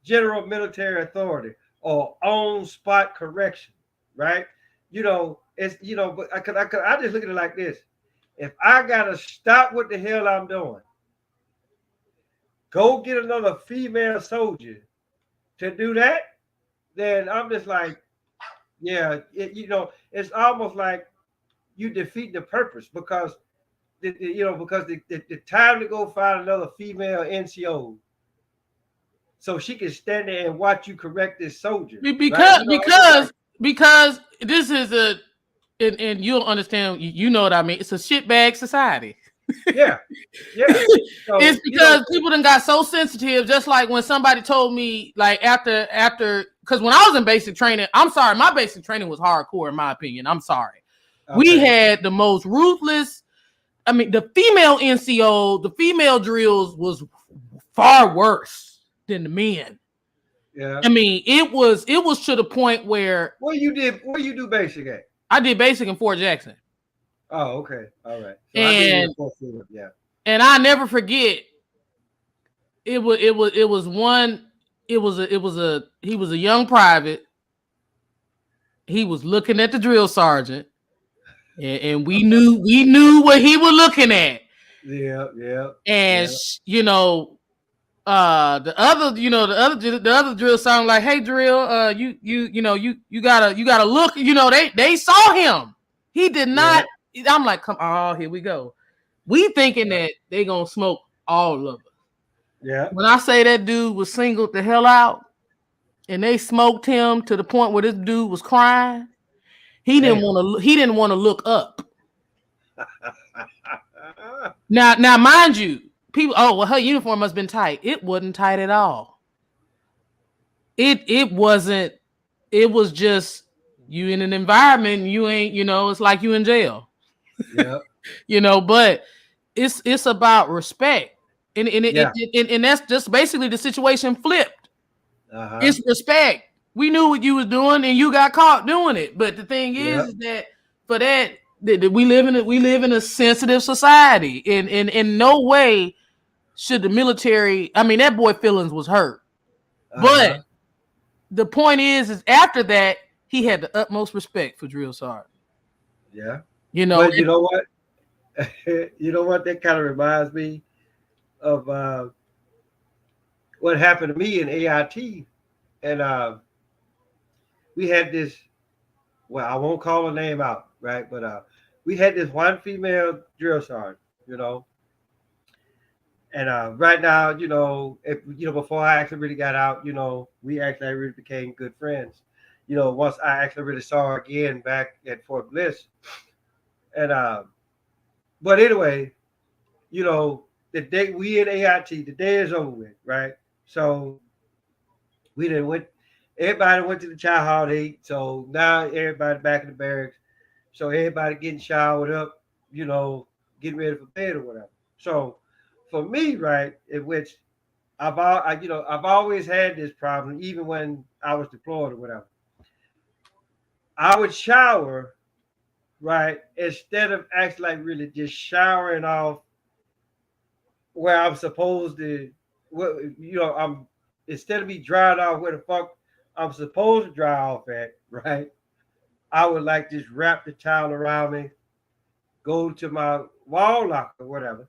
General military authority or on spot correction, right? It's but I just look at it like this: if I gotta stop what the hell I'm doing, go get another female soldier to do that, then I'm just like, yeah, it's almost like you defeat the purpose because the time to go find another female NCO so she can stand there and watch you correct this soldier. Because this is and you'll understand, you know what I mean. It's a shitbag society. Yeah. So, it's because people done got so sensitive. Just like when somebody told me, like after, because when I was in basic training, I'm sorry, my basic training was hardcore in my opinion. I'm sorry. Okay. We had the most ruthless. I mean, the female NCO, the female drills was far worse than the men. Yeah. I mean, it was to the point where Where you do basic at? I did basic in Fort Jackson. Oh, okay. All right. So and I never forget. He was a young private. He was looking at the drill sergeant, and we knew what he was looking at. Yeah. And the other drill sergeant like, hey drill, you gotta look. They saw him. He did not. Yeah. I'm like, come on, here we go. We thinking that they gonna smoke all of us. Yeah. When I say that dude was singled the hell out, and they smoked him to the point where this dude was crying, he didn't want to look up. Now, mind you, people. Oh well, her uniform must have been tight. It wasn't tight at all. It wasn't. It was just you in an environment. You ain't. It's like you in jail. Yeah. But it's about respect. And that's just basically the situation flipped. It's respect. We knew what you was doing, and you got caught doing it. But the thing is that for that we live in a sensitive society, and in no way should the military. I mean, that boy feelings was hurt, but the point is after that he had the utmost respect for drill sergeant. Yeah. But you know what? You know what? That kind of reminds me of what happened to me in AIT. And we had this, well, I won't call her name out, right? But we had this one female drill sergeant, And right now, before I actually really got out, we actually really became good friends. once I actually really saw her again back at Fort Bliss. And but anyway, the day we in AIT, the day is over with, right? So we didn't went. Everybody went to the chow hall to eat. So now everybody back in the barracks. So everybody getting showered up, getting ready for bed or whatever. So for me, right, in which I've always had this problem, even when I was deployed or whatever. I would shower, right, instead of actually like really just showering off where I'm supposed to, I'm instead of me drying off where the fuck I'm supposed to dry off at, right? I would like just wrap the towel around me, go to my wall locker, whatever,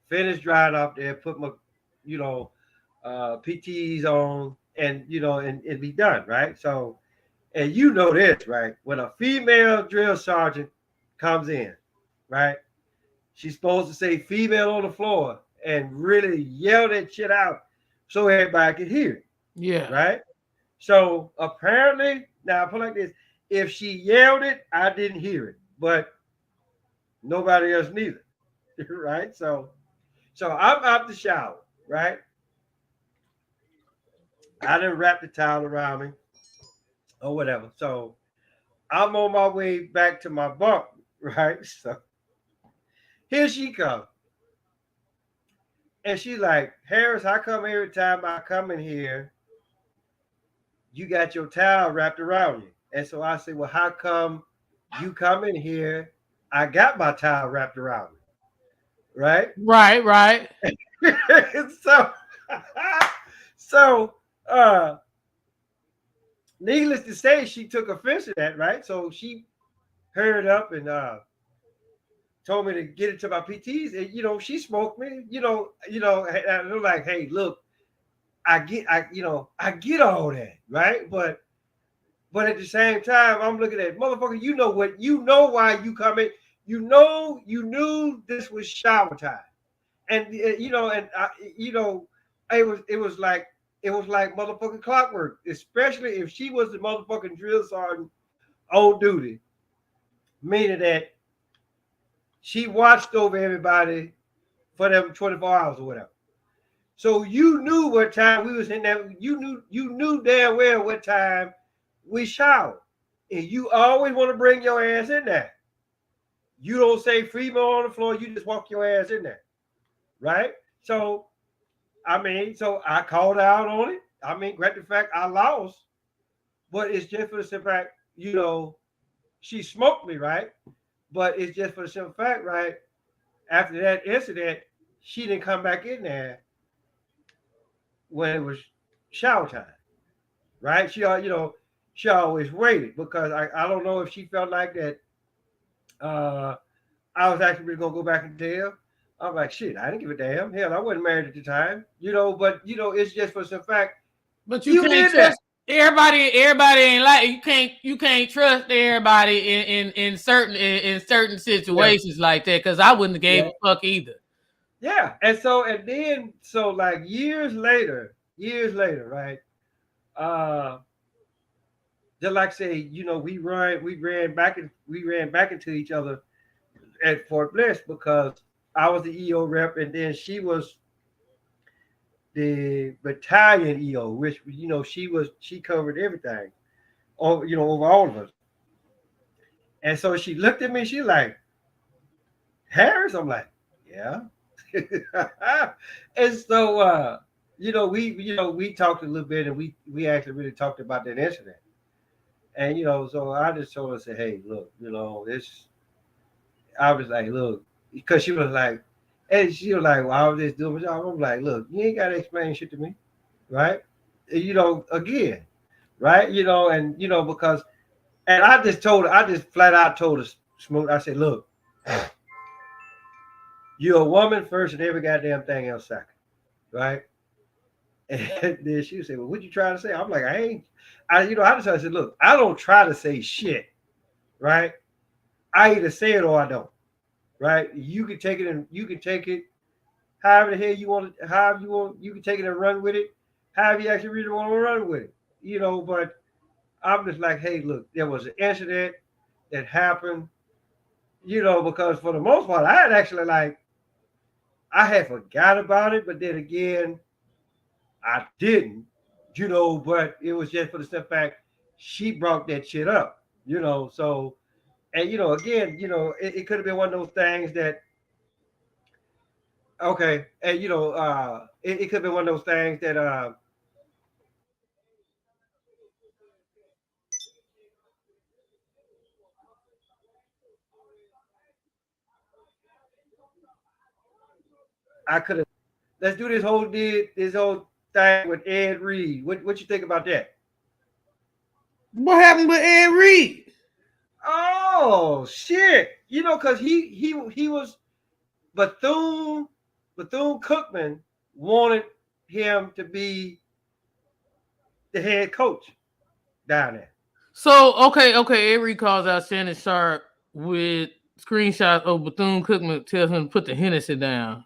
finish drying off there, put my, you know, PTs on, and and be done, right? So, and this, right? When a female drill sergeant comes in, right? She's supposed to say female on the floor and really yell that shit out so everybody can hear it. Yeah. Right? So apparently, now I put it like this: if she yelled it, I didn't hear it, but nobody else neither. Right? So I'm out the shower, right? I didn't wrap the towel around me or whatever. So I'm on my way back to my bunk, right? So here she comes. And she's like, Harris, how come every time I come in here, you got your towel wrapped around you? And so I said, well, how come you come in here? I got my towel wrapped around me. Right? Right. so, so, needless to say, she took offense to that, right? So she hurried up and told me to get it to my PTs. And, she smoked me, and I'm like, hey, look, I get all that, right? But at the same time, I'm looking at motherfucker. You know why you coming. You knew this was shower time, and it was like motherfucking clockwork. Especially if she was the motherfucking drill sergeant on duty, meaning that she watched over everybody for them 24 hours or whatever. So you knew what time we was in there. You knew damn well what time we showered. And you always want to bring your ass in there. You don't say female on the floor, you just walk your ass in there. Right? So I called out on it. Granted the fact I lost, but it's just for the simple fact, she smoked me, right? But it's just for the simple fact, right? After that incident, she didn't come back in there when it was shower time, right? She always waited because I don't know if she felt like that. I was actually really gonna go back and tell. I'm like, shit, I didn't give a damn. Hell, I wasn't married at the time, but it's just for some fact. But you can't trust everybody. Everybody ain't like you can't trust everybody in certain situations like that because I wouldn't have gave a fuck either. Yeah, and then like years later, right? Just like say, we ran back into each other at Fort Bliss because I was the EO rep, and then she was the battalion EO, which she covered everything, over all of us. And so she looked at me, she like, Harris? I'm like, yeah. And so we talked a little bit, and we actually really talked about that incident. And so I just told her, say, hey, look, this. I was like, look, because she was like, well, I was just doing my job. I'm like, look, you ain't gotta explain shit to me, right? Again, right? Because, and I just flat out told her, Smooth. I said, look, you're a woman first, and every goddamn thing else second, right? And then she said, well, what you trying to say? I'm like, I just said, look, I don't try to say shit, right? I either say it or I don't, right? You can take it however the hell you want it, however you want, you can take it and run with it, however you actually really want to run with it, but I'm just like, hey, look, there was an incident that happened, because for the most part, I had actually like I had forgot about it, but then again, I didn't, but it was just for the simple fact she brought that shit up, So, and again, it could have been one of those things that okay, and it could be one of those things that I could have. Let's do this whole thing with Ed Reed. What you think about that? What happened with Ed Reed? Oh shit! Because he was Bethune Cookman wanted him to be the head coach down there. So okay, Ed Reed calls out Shannon Sharp with screenshots of Bethume-Cookman tells him to put the Hennessy down.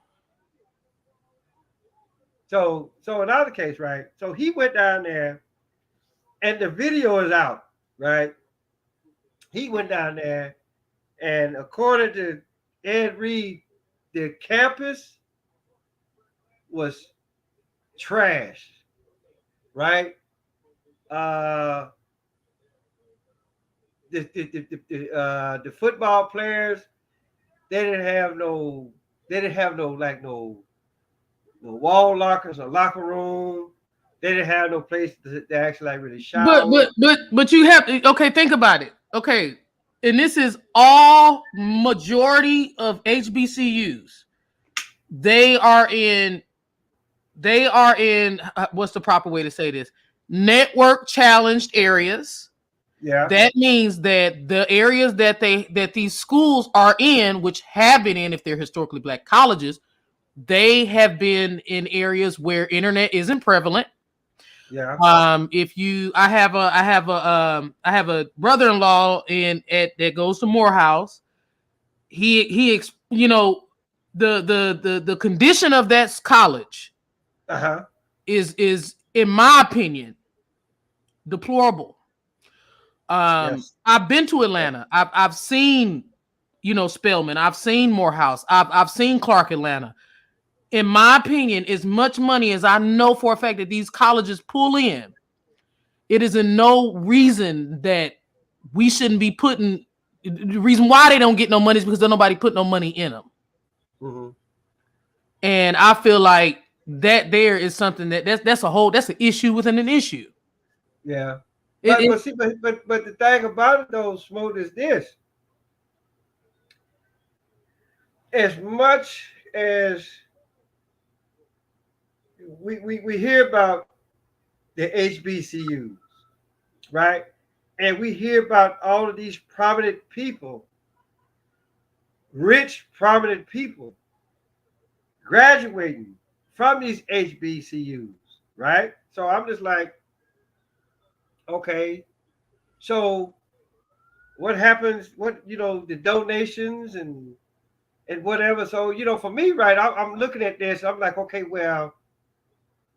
So another case, right? So he went down there, and the video is out, right? He went down there, and according to Ed Reed, the campus was trash, right? Uh, the football players they didn't have no like no wall lockers or locker room. They didn't have no place to actually like really But shower. but but but you have to okay, think about it. Okay. And this is all majority of HBCUs. They are in what's the proper way to say this? Network challenged areas. Yeah, That means that the areas that these schools are in, which have been in if they're historically black colleges, they have been in areas where internet isn't prevalent. yeah. If you, I have a brother-in-law that goes to Morehouse. The condition of that college Uh-huh. is in my opinion deplorable. Yes. I've been to Atlanta. I've seen Spelman. I've seen Morehouse. I've seen Clark Atlanta. In my opinion, as much money as I know for a fact that these colleges pull in, it is in no reason that we shouldn't be putting. The reason why they don't get no money is because nobody put no money in them. Mm-hmm. And I feel like that there is something that's an issue within an issue. Yeah. It, But it, but see, but the thing about it though, Smoke, is this. As much as we hear about the HBCUs, right? And we hear about all of these prominent people, rich prominent people, graduating from these HBCUs, right? So I'm just like, okay, so what happens? What the donations and whatever. So for me, right, I'm looking at this. I'm like, okay, well,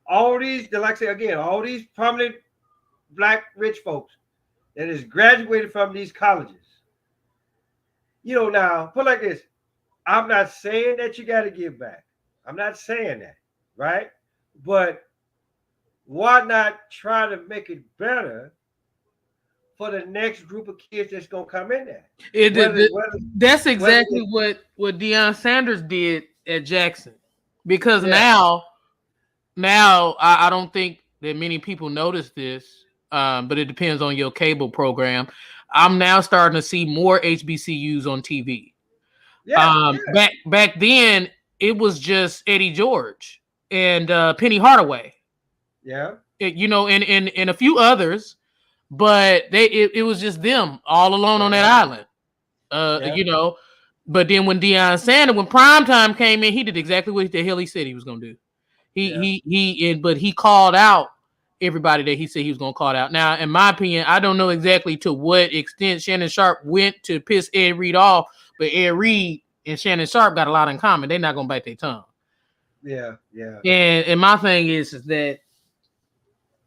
all these, like I say again, all these prominent black rich folks that is graduated from these colleges. Now put like this. I'm not saying that you got to give back. I'm not saying that, right? But why not try to make it better for the next group of kids that's gonna come in there? it, Whether it- whether that's whether exactly they, what Deion Sanders did at Jackson, because yeah, now I don't think that many people notice this, but it depends on your cable program. I'm now starting to see more HBCUs on TV. yeah, yeah, Back then it was just Eddie George and Penny Hardaway, yeah, and a few others, but it was just them all alone on that yeah, island. yeah, But then when Deion Sanders, when prime time came in, he did exactly what the hell he said he was gonna do. yeah, But he called out everybody that he said he was gonna call out. Now, in my opinion, I don't know exactly to what extent Shannon Sharp went to piss Ed Reed off, but Ed Reed and Shannon Sharp got a lot in common. They're not gonna bite their tongue. yeah, yeah, And my thing is that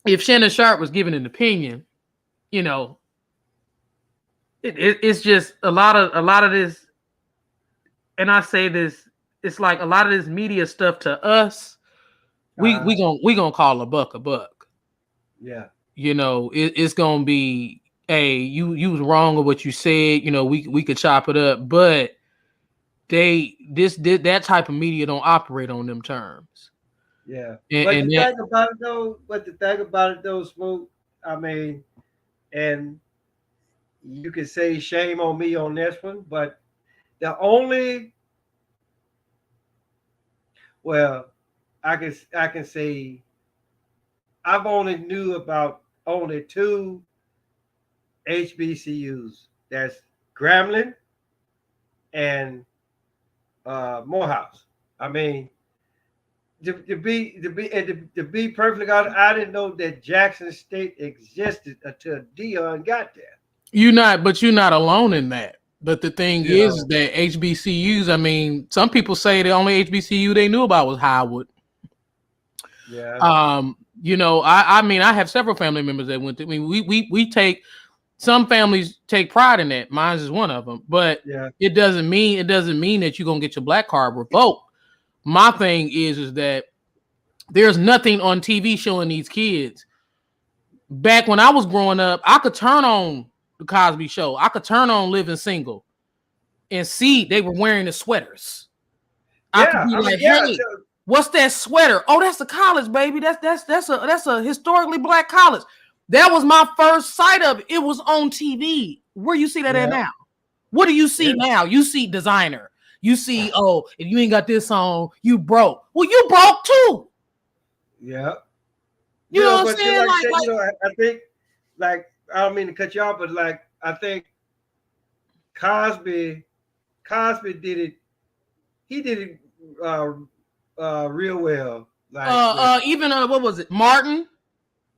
if Shannon Sharp was giving an opinion, you know, it's just a lot of this, and I say this, it's like a lot of this media stuff to us. We gonna call a buck a buck. Yeah. You know, it's gonna be, hey, you was wrong with what you said. You know, we could chop it up, but that type of media don't operate on them terms. Yeah. And, But and that the thing about it though, Smoke, I mean, and you could say shame on me on this one, but the only well, I can say I've only knew about only two HBCUs. That's Grambling and Morehouse. I mean, to be perfectly honest, I didn't know that Jackson State existed until Dion got there. you're not alone in that. But the thing You is know, that HBCUs, I mean, some people say the only HBCU they knew about was Howard. yeah, You know, I mean, I have several family members that went to. I mean, we take, some families take pride in that. Mine is one of them, but yeah, it doesn't mean that you're gonna get your black card revoked. My thing is that there's nothing on TV showing these kids. Back when I was growing up, I could turn on the Cosby Show. I could turn on Living Single and see they were wearing the sweaters. I could yeah. be I mean, like, yeah, hey, what's that sweater? Oh, that's the college, baby. That's a historically black college. That was my first sight of it. It was on TV. Where you see that at yeah, now? What do you see yeah, now? You see designer. You see, oh, if you ain't got this on, you broke. Well, you broke too. yeah. You know what I'm But saying? like I said, Like, I think, like, I don't mean to cut you off, but like, I think Cosby, Cosby did it. He did it real well. Like, with, even what was it, Martin?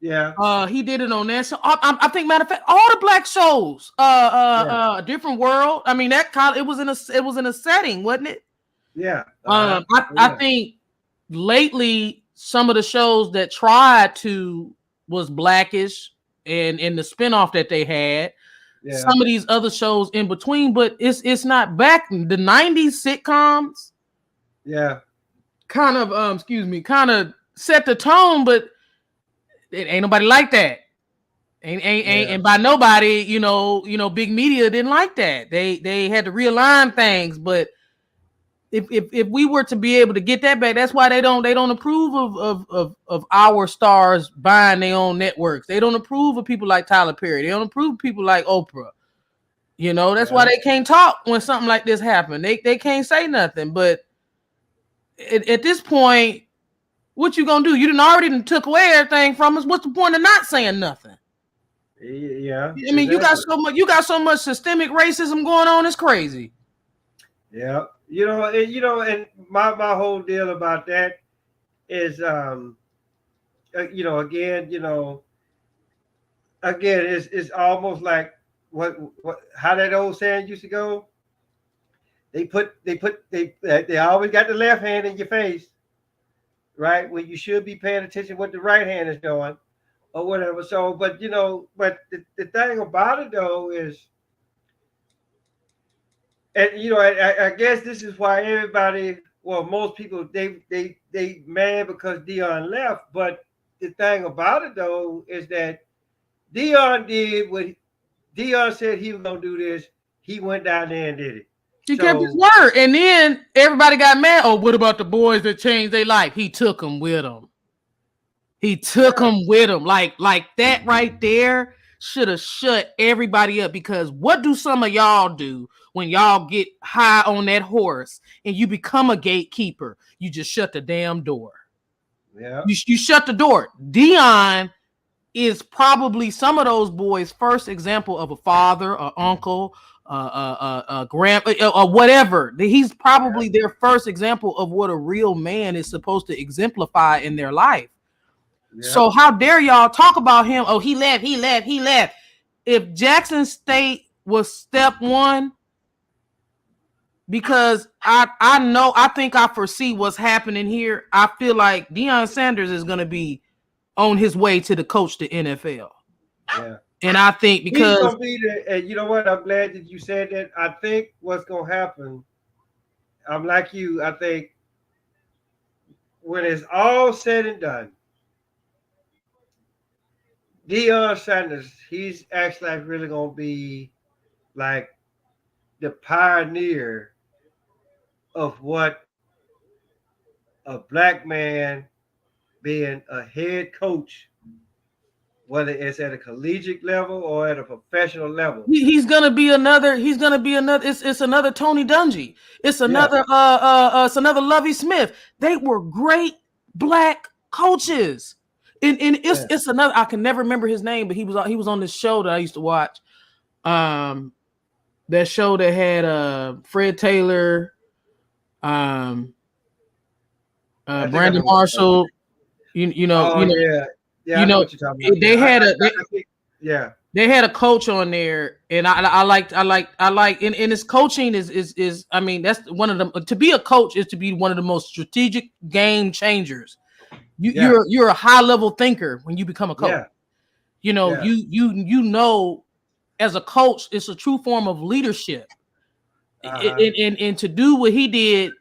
yeah, He did it on that show. I think, matter of fact, all the black shows. yeah, Different World. I mean, it was in a setting, wasn't it? yeah, uh-huh. I Yeah, think lately some of the shows that tried to was Blackish and the spinoff that they had. yeah, Some of these other shows in between, but it's not back. The 90s sitcoms yeah, kind of kind of set the tone, but it ain't nobody like that. Ain't yeah, and by nobody, big media didn't like that. They had to realign things, but if we were to be able to get that back, that's why they don't approve of our stars buying their own networks. They don't approve of people like Tyler Perry. They don't approve of people like Oprah. That's why yeah, they can't talk when something like this happened. They can't say nothing. But at this point, what you gonna do? You done already took away everything from us. What's the point of not saying nothing? yeah. I mean, Exactly. you got so much systemic racism going on. It's crazy. Yeah, and my whole deal about that is, again, it's almost like what how that old saying used to go. They always got the left hand in your face, right? When you should be paying attention what the right hand is doing or whatever. So, but the thing about it though is, and I guess this is why everybody, well, most people, they mad because Dion left. But the thing about it though is that Dion did what Dion said he was gonna do. This, he went down there and did it. He kept his So word, and then everybody got mad. Oh, what about the boys that changed their life? He took them with him. He took yeah, them with him. Like that right there should have shut everybody up, because what do some of y'all do when y'all get high on that horse and you become a gatekeeper? You just shut the damn door. yeah, You shut the door. Dion is probably some of those boys' first example of a father, or uncle, a grandpa, or whatever. He's yeah, probably their first example of what a real man is supposed to exemplify in their life. yeah, So how dare y'all talk about him? Oh, he left, he left, he left. If Jackson State was step one, because I think I foresee what's happening here. I feel like Deion Sanders is going to be on his way to the coach the NFL. yeah. And I think He's because gonna be the, and you know what? I'm glad that you said that. I think what's gonna happen. I'm like you. I think when it's all said and done, Deion Sanders, he's actually like really gonna be like the pioneer of what a black man being a head coach, whether it's at a collegiate level or at a professional level. he's gonna be another. He's gonna be another. It's another Tony Dungy. It's Yeah, another it's another Lovey Smith. They were great black coaches. And yeah. it's another. I can never remember his name, but he was on this show that I used to watch. That show that had Fred Taylor, um, I think I Brandon know what you're talking Marshall. about. Oh yeah, yeah. You I know know. what you're talking about. They Yeah, had a I think, yeah, they had a coach on there, and I like and his coaching is I mean that's one of them. To be a coach is to be one of the most strategic game changers. yeah, You're a high level thinker when you become a coach. yeah, You know yeah. you know as a coach it's a true form of leadership. Uh-huh. And to do what he did,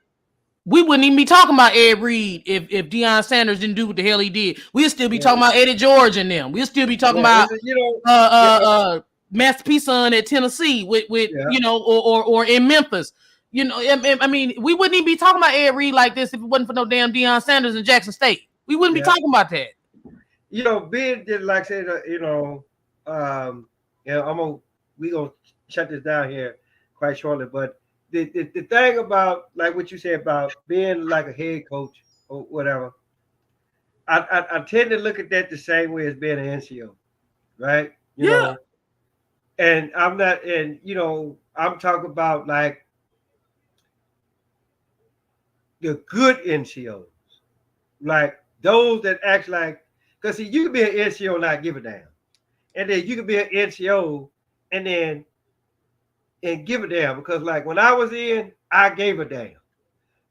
we wouldn't even be talking about Ed Reed if Deion Sanders didn't do what the hell he did. We'd still be Yeah, talking about Eddie George and them. We'll still be talking yeah. about It's a, yeah, Master P son at Tennessee with yeah, or in Memphis. I mean, we wouldn't even be talking about Ed Reed like this if it wasn't for no damn Deion Sanders in Jackson State. We wouldn't be yeah. talking about that. Being did like I said, I'm gonna we gonna shut this down here quite shortly. But the thing about like what you said about being like a head coach or whatever, I tend to look at that the same way as being an NCO, right? Yeah, And I'm not, and I'm talking about like the good NCOs, like those that act like, because see, you can be an NCO and not give a damn, and then you can be an NCO and then and give a damn because like when I was in, I gave a damn,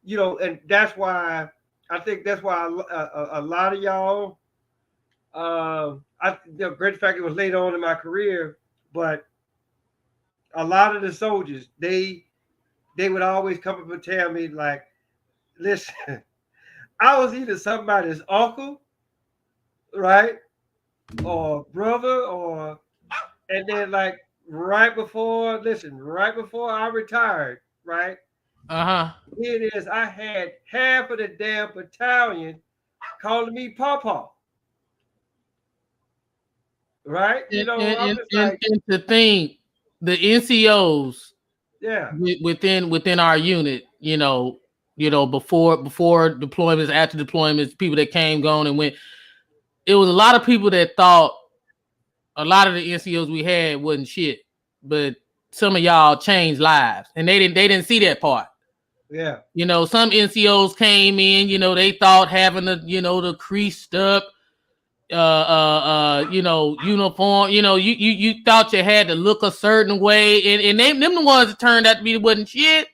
and that's why I think that's why a lot of y'all, the great fact it was later on in my career, but a lot of the soldiers they would always come up and tell me like, listen, I was either somebody's uncle, right, or brother, or and then like right before I retired, right, here it is. I had half of the damn battalion calling me Pawpaw, right? I'm just like, and to think the NCOs yeah, within our unit, before deployments, after deployments, people that came, gone, and went. It was a lot of people that thought a lot of the NCOs we had wasn't shit, but some of y'all changed lives, and they didn't see that part. yeah, Some NCOs came in, they thought having the creased up, uniform, you thought you had to look a certain way, and them the ones that turned out to be wasn't shit.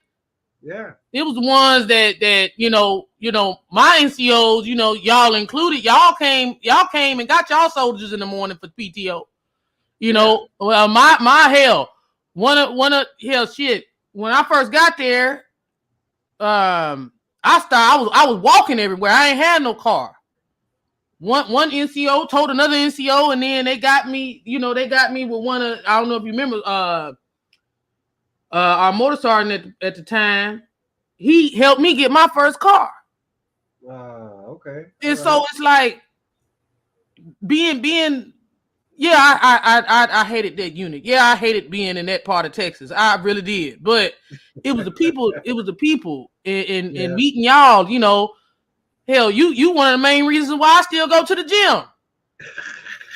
yeah, It was the ones that my NCOs, y'all included, y'all came and got y'all soldiers in the morning for PTO. yeah, Well, my hell, one of hell shit. When I first got there, I was walking everywhere. I ain't had no car. One NCO told another NCO, and then they got me. They got me with one of, I don't know if you remember, our motor sergeant at the time. He helped me get my first car. okay, all And right, so it's like being yeah, I hated that unit. Yeah, I hated being in that part of Texas. I really did. But it was the people, and yeah, meeting y'all, hell, you one of the main reasons why I still go to the gym.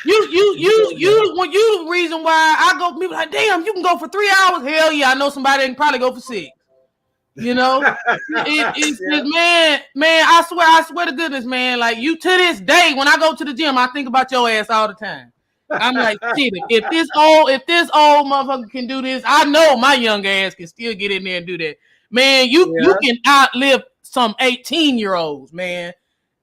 When you the reason why I go, people like, damn, you can go for 3 hours. Hell yeah, I know somebody that can probably go for 6. It's yeah, man. I swear to goodness, man. Like you to this day, when I go to the gym, I think about your ass all the time. I'm like, shit. If this old motherfucker can do this, I know my young ass can still get in there and do that. Man, you yeah. can outlive some 18-year-olds, man.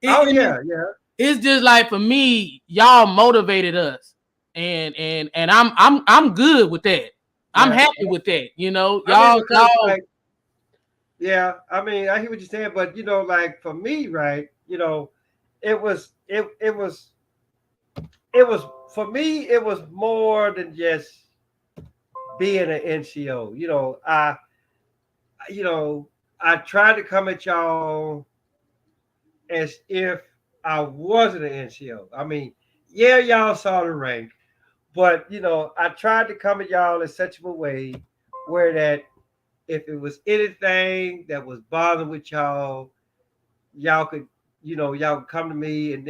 Oh yeah, yeah, It's just like for me, y'all motivated us. and I'm good with that. I'm Yeah. happy with that. You know, I mean, y'all because like, yeah, I mean, I hear what you're saying, but like for me, right, it was it was for me, it was more than just being an NCO. You know, I tried to come at y'all as if I wasn't an NCO. I mean, yeah, y'all saw the rank, but I tried to come at y'all in such a way where that if it was anything that was bothering with y'all could, y'all could come to me, and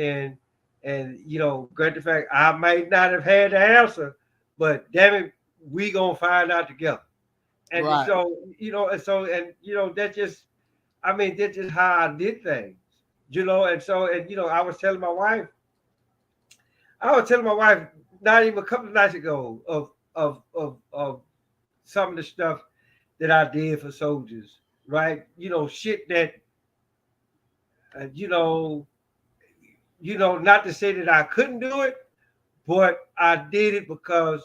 great the fact I might not have had the answer, but damn it, we gonna find out together. And right. so, that just, I mean, that's just how I did things, and so, and I was telling my wife not even a couple of nights ago of some of the stuff that I did for soldiers, right? Shit that, uh, you know, not to say that I couldn't do it, but I did it because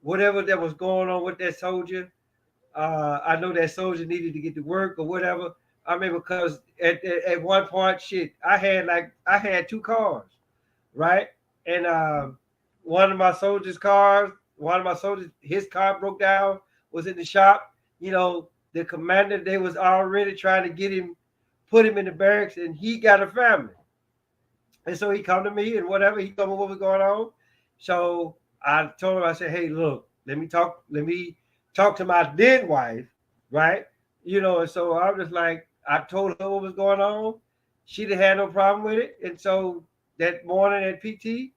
whatever that was going on with that soldier, I know that soldier needed to get to work or whatever. I mean, because at one point, shit, I had two cars, right? And one of my soldiers, his car broke down, was in the shop. The commander, they was already trying to get him, put him in the barracks, and he got a family. And so he come to me and whatever, he told me what was going on. So I told him, I said, hey, look, let me talk to my dead wife, right? And so I was just like, I told her what was going on. She didn't have no problem with it. And so that morning at PT,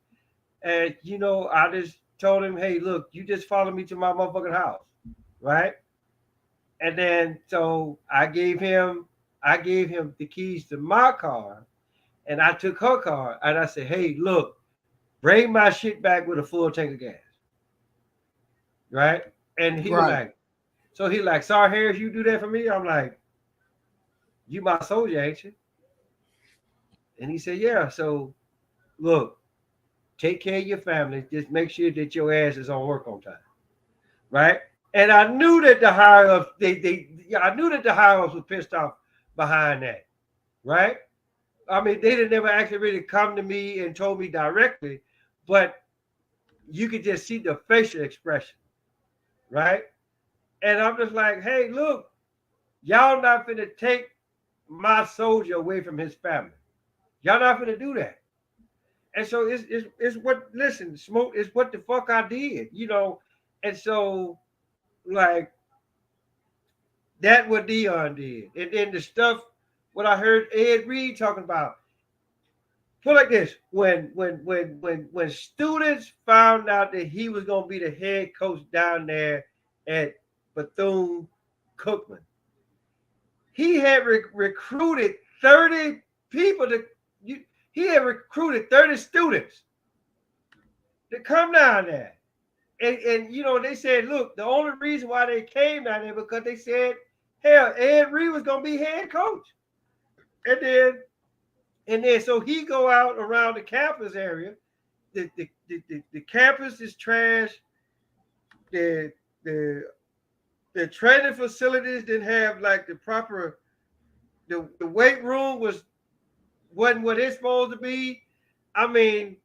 and I just told him, hey, look, you just follow me to my motherfucking house, right? And then so I gave him the keys to my car, and I took her car, and I said, hey, look, bring my shit back with a full tank of gas, right? And he was Right. like, so he like, sorry, Harris, you do that for me? I'm like, you my soldier, ain't you? And he said, yeah. So look, take care of your family. Just make sure that your ass is on work on time, right? And I knew that the higher ups, I knew that the higher ups was pissed off behind that, right? I mean, they didn't ever actually really come to me and told me directly, but you could just see the facial expression, right? And I'm just like, hey, look, y'all not finna take my soldier away from his family. Y'all not finna do that. And so it's what, listen, smoke is what the fuck I did, And so, like, that what Dion did. And then the stuff what I heard Ed Reed talking about. Put like this: when students found out that he was gonna be the head coach down there at Bethume-Cookman, he had recruited 30 people he had recruited 30 students to come down there. And they said, look, the only reason why they came down there because they said, hell, Ed Reed was gonna be head coach. And then so he go out around the campus area. The campus is trash. The the the training facilities didn't have like the proper, the weight room wasn't what it's supposed to be. I mean,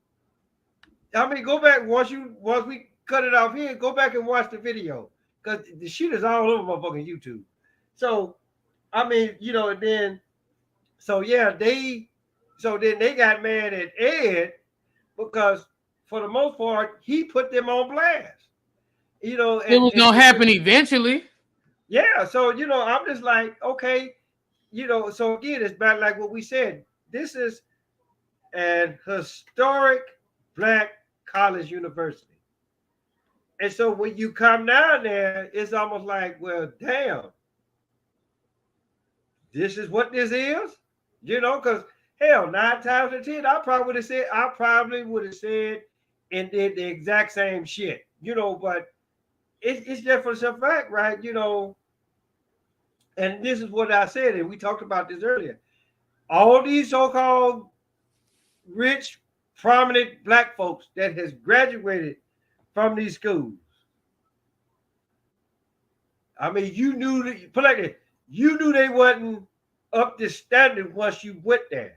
go back once we cut it off here, go back and watch the video. Because the shit is all over my fucking YouTube. So I mean, and then so yeah, then they got mad at Ed because for the most part, he put them on blast. It was gonna happen eventually. Yeah, so I'm just like, okay, so again, it's back like what we said. This is an historic black college university. And so when you come down there, it's almost like, well, damn, this is what this is, because hell, 9 times out of 10, I probably would have said and did the exact same shit, but it's just for some fact, right? And this is what I said, and we talked about this earlier. All these so-called rich prominent black folks that has graduated from these schools. I mean, you knew that, put like that, you knew they wasn't up to standard once you went there,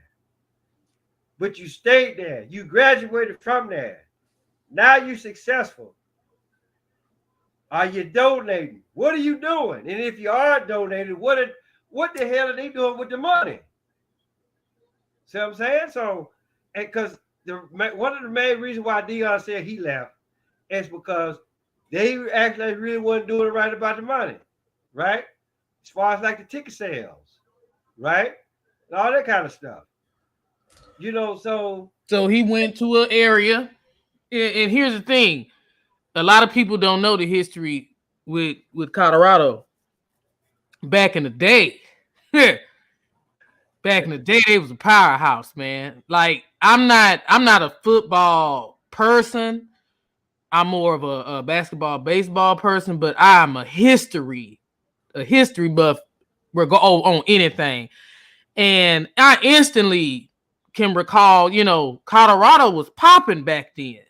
but you stayed there. You graduated from there. Now you're successful. Are you donating? What are you doing? And if you are donating, what the hell are they doing with the money? See what I'm saying? So, and because one of the main reasons why Dion said he left is because they actually really wasn't doing it right about the money, right? As far as like the ticket sales, right? And all that kind of stuff. So he went to an area, and here's the thing: a lot of people don't know the history with Colorado. Back in the day, they was a powerhouse, man. Like I'm not a football person. I'm more of a basketball, baseball person, but I'm a history buff. We're on anything, and I instantly can recall, Colorado was popping back then.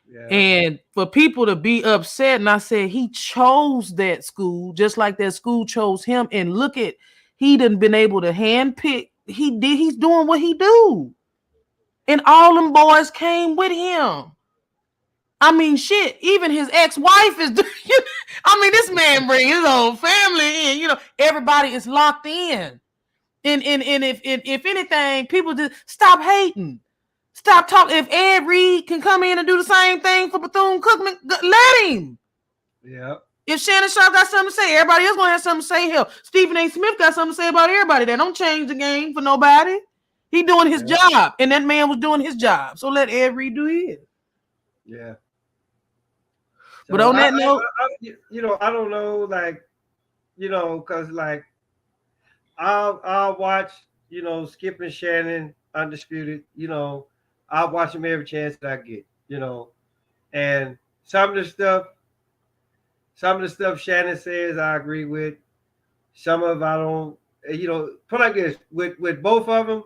Yeah. And for people to be upset, and I said he chose that school just like that school chose him. And look at, he done been able to handpick. He's doing what he do, and all them boys came with him. I mean, shit. Even his ex-wife is. I mean, this man bring his whole family in. Everybody is locked in. And if anything, people just stop hating. Stop talking. If Ed Reed can come in and do the same thing for Bethume-Cookman, let him. Yeah. If Shannon Sharp got something to say, everybody else gonna have something to say. Hell, Stephen A. Smith got something to say about everybody. That don't change the game for nobody. He doing his job, and that man was doing his job. So let Ed Reed do his. Yeah. So but on that note, I don't know, like, because like I'll watch, Skip and Shannon Undisputed. I'll watch them every chance that I get. And some of the stuff Shannon says I agree with. Some of I don't. Put like this, with both of them,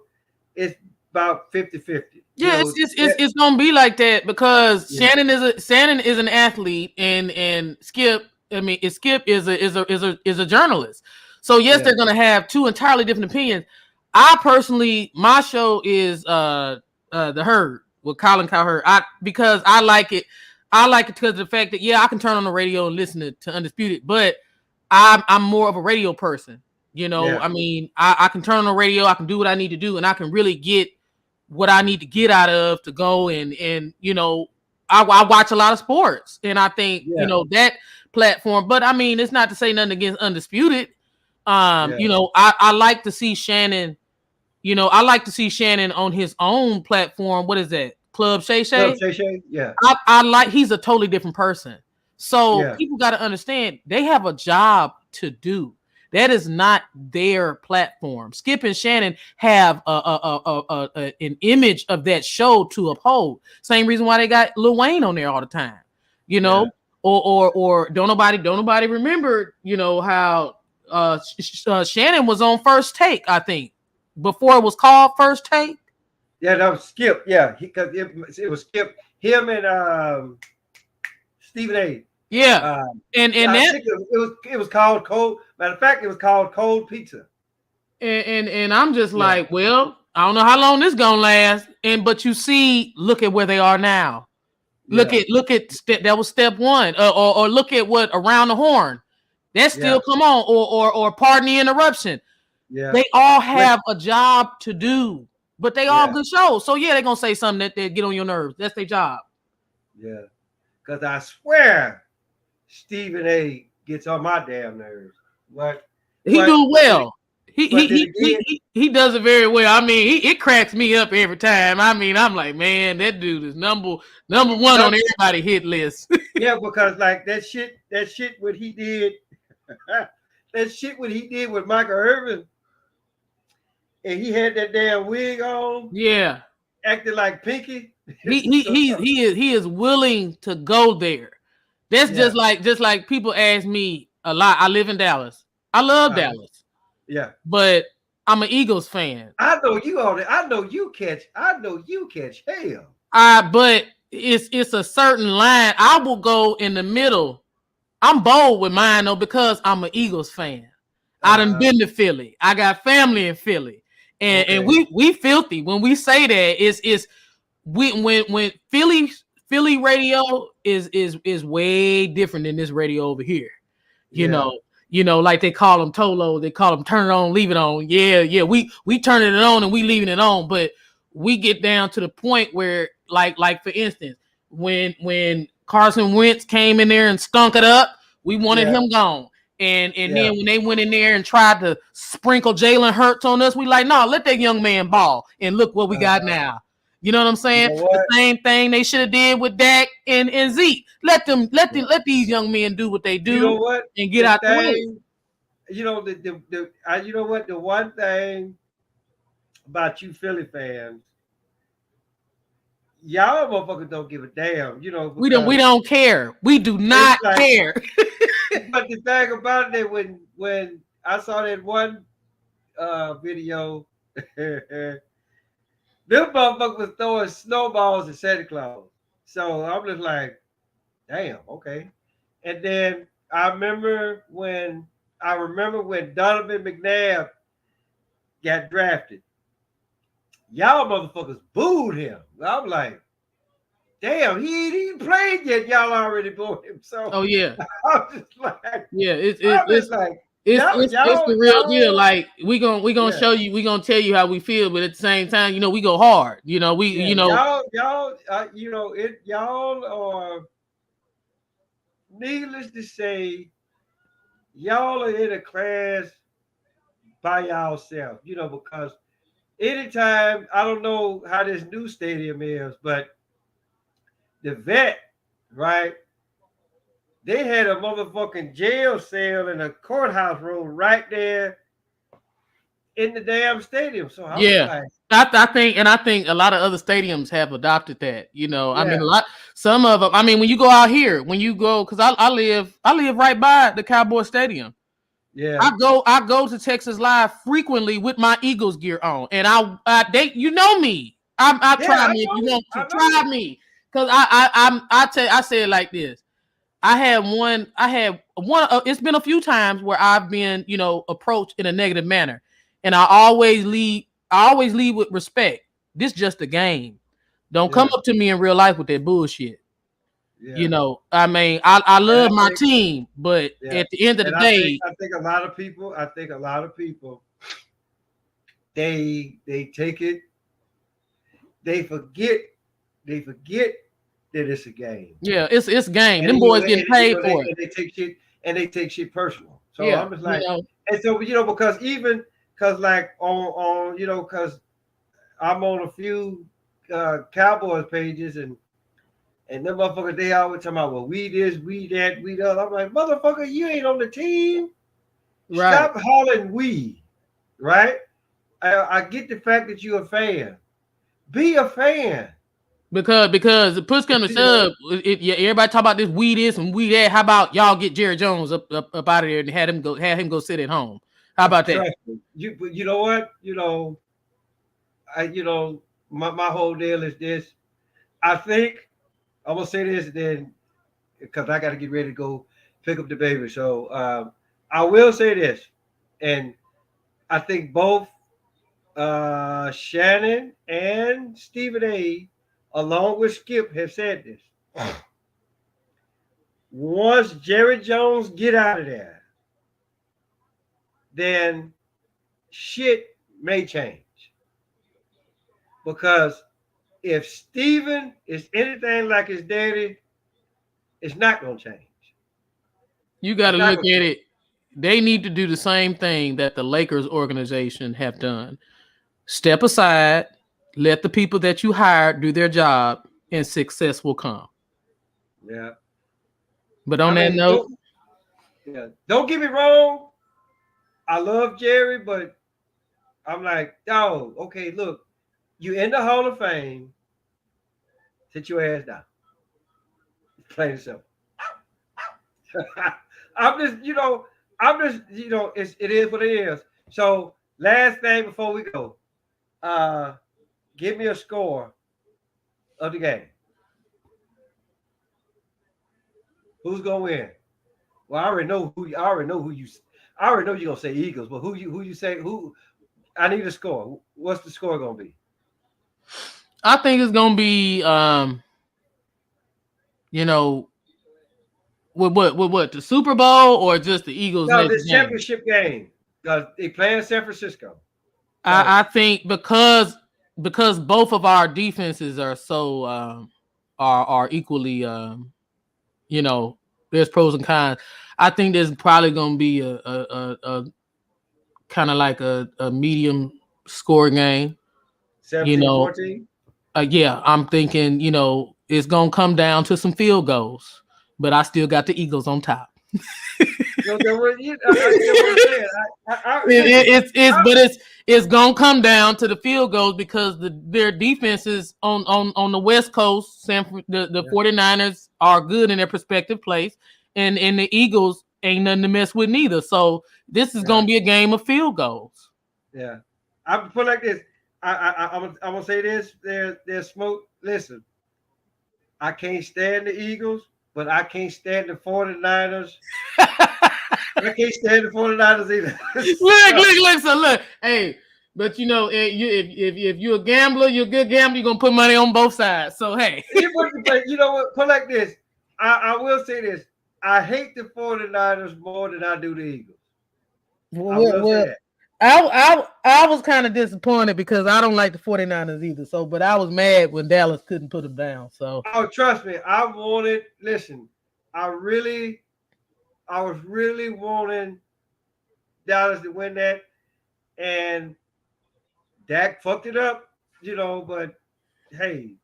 it's about 50-50. Yeah, it's gonna be like that because Shannon is an athlete and Skip is a journalist. So yes, they're gonna have two entirely different opinions. I personally, my show is the Herd with Colin Cowherd. Because I like it. I like it because of the fact that I can turn on the radio and listen to Undisputed, but I'm more of a radio person. I mean, I can turn on the radio, I can do what I need to do, and I can really get what I need to get out of to go and I watch a lot of sports, and I think that platform. But I mean, it's not to say nothing against Undisputed. I like to see Shannon. I like to see Shannon on his own platform. What is that? Club Shay Shay? Club Shay Shay, yeah. I like. He's a totally different person. So people got to understand they have a job to do. That is not their platform. Skip and Shannon have an image of that show to uphold. Same reason why they got Lil Wayne on there all the time. Or don't nobody remember, how Shannon was on First Take, I think, before it was called First Take. Yeah, that was Skip. Yeah, because it was Skip, him and Stephen A. Yeah, and I think it was called Cold. Matter of fact, it was called Cold Pizza. And I'm just like, well, I don't know how long this gonna last. But you see, look at where they are now. Look at that was step one. Or look at what Around the Horn. That still come on. Or Pardon the Interruption. Yeah, they all have a job to do, but they all good shows. So they're gonna say something that they get on your nerves. That's their job. Yeah, because I swear, Stephen A. gets on my damn nerves. But he do well. He does it very well. I mean, it cracks me up every time. I mean, I'm like, man, that dude is number one on everybody's hit list. Yeah, because like that shit what he did, that shit what he did with Michael Irvin, and he had that damn wig on. Yeah, acting like Pinky. He is willing to go there. That's just like people ask me a lot. I live in Dallas. I love Dallas. Yeah. But I'm an Eagles fan. I know you on it. I know you catch hell. But it's a certain line. I will go in the middle. I'm bold with mine though because I'm an Eagles fan. I done been to Philly. I got family in Philly, and we filthy when we say that. It's when Philly radio is way different than this radio over here. You know, like they call them Tolo, they call them turn it on, leave it on. Yeah, we turning it on and we leaving it on, but we get down to the point where, like for instance, when Carson Wentz came in there and stunk it up, we wanted him gone. And then when they went in there and tried to sprinkle Jalen Hurts on us, we like, no, let that young man ball. And look what we got now. You know what I'm saying? You know what? The same thing they should have did with Dak and Zeke. Let these young men do what they do. You know what? And get out the way. You know you know what? The one thing about you Philly fans, y'all motherfuckers don't give a damn. You know, we don't care. We do not care. But the thing about it, when I saw that one video, them motherfuckers was throwing snowballs at Santa Claus. So I'm just like, damn, okay. And then I remember when Donovan McNabb got drafted. Y'all motherfuckers booed him. I'm like, damn, he ain't even played yet. Y'all already booed him. So oh yeah, I'm just like, it's the real deal. Like we gonna show you, we gonna tell you how we feel, but at the same time, you know, we go hard. You know, y'all are, needless to say, y'all are in a class by yourself. You know, because anytime, I don't know how this new stadium is, but the vet, right? They had a motherfucking jail cell in a courthouse room right there in the damn stadium. So I was like, I think a lot of other stadiums have adopted that. You know, I mean, some of them. I mean, when you go out here, because I live right by the Cowboy Stadium. Yeah, I go to Texas Live frequently with my Eagles gear on, and I you know me. I try me if you want to try me, because I say it like this. I had one. It's been a few times where I've been, you know, approached in a negative manner, and I always leave with respect. This just a game. Don't come up to me in real life with that bullshit. Yeah. You know, I mean, I love my team, but at the end of the day, I think a lot of people, they take it, they forget that it's a game. Yeah, it's game. Them boys getting paid for it. And they take shit personal. So I'm just like, and so because like on because I'm on a few Cowboys pages and them motherfuckers, they always talking about, well, we this, we that, we that. I'm like, motherfucker, you ain't on the team. Right. Stop hollering we. Right? I get the fact that you're a fan. Be a fan. Because the push come to shove, everybody talk about this we this and we that. How about y'all get Jerry Jones up out of there and have him go sit at home? How about that? You know what? My whole deal is this. I think I'm gonna say this then, because I got to get ready to go pick up the baby. So I will say this, and I think both Shannon and Stephen A, along with Skip, have said this. Once Jerry Jones get out of there, then shit may change. Because if Stephen is anything like his daddy, it's not going to change. You got to look at it. They need to do the same thing that the Lakers organization have done. Step aside, let the people that you hired do their job, and success will come. Yeah. But on that note, don't get me wrong. I love Jerry, but I'm like, oh, okay, look, you in the Hall of Fame. Sit your ass down. Plain and simple. I'm just, it is what it is. So Last thing before we go. Uh, give me a score of the game. Who's gonna win? Well, I already know who. I already know who you. I already know you're gonna say Eagles, but who you say who? I need a score. What's the score gonna be? I think it's gonna be you know, with the Super Bowl or just the Eagles No, next this game. championship game. They play in San Francisco. So I think because both of our defenses are so are equally you know, there's pros and cons. I think there's probably gonna be a kind of like a medium score game. You know, 17-14. yeah, I'm thinking, you know, it's gonna come down to some field goals, but I still got the Eagles on top. No, you know what I'm saying. Listen. It's I, but it's gonna come down to the field goals because their defenses on the West Coast, the yeah, 49ers are good in their prospective place, and the Eagles ain't nothing to mess with neither. So this is yeah, gonna be a game of field goals. yeah. I put it like this. I'm gonna say this. There's smoke. Listen, I can't stand the Eagles, but I can't stand the 49ers. I can't stand the 49ers either. Look. So look, hey, but you know, if you're a gambler, you're a good gambler. You're gonna put money on both sides. So hey, You know what? Put like this. I will say this. I hate the 49ers more than I do the Eagles. I will say well, that. I was kind of disappointed because I don't like the 49ers either. So, but I was mad when Dallas couldn't put them down. So, Oh, trust me. Listen, I I was really wanting Dallas to win that, and Dak fucked it up, but hey,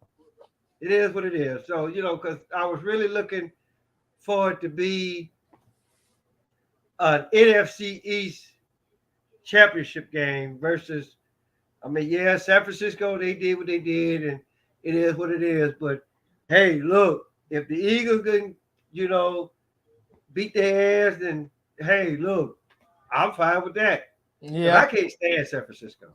it is what it is. So, because I was really looking for it to be an NFC East championship game versus, I mean, yeah, San Francisco, they did what they did, and it is what it is. But hey, look, if the Eagles can, you know, beat their ass, then hey, look, I'm fine with that. Because I yeah. can't stand San Francisco.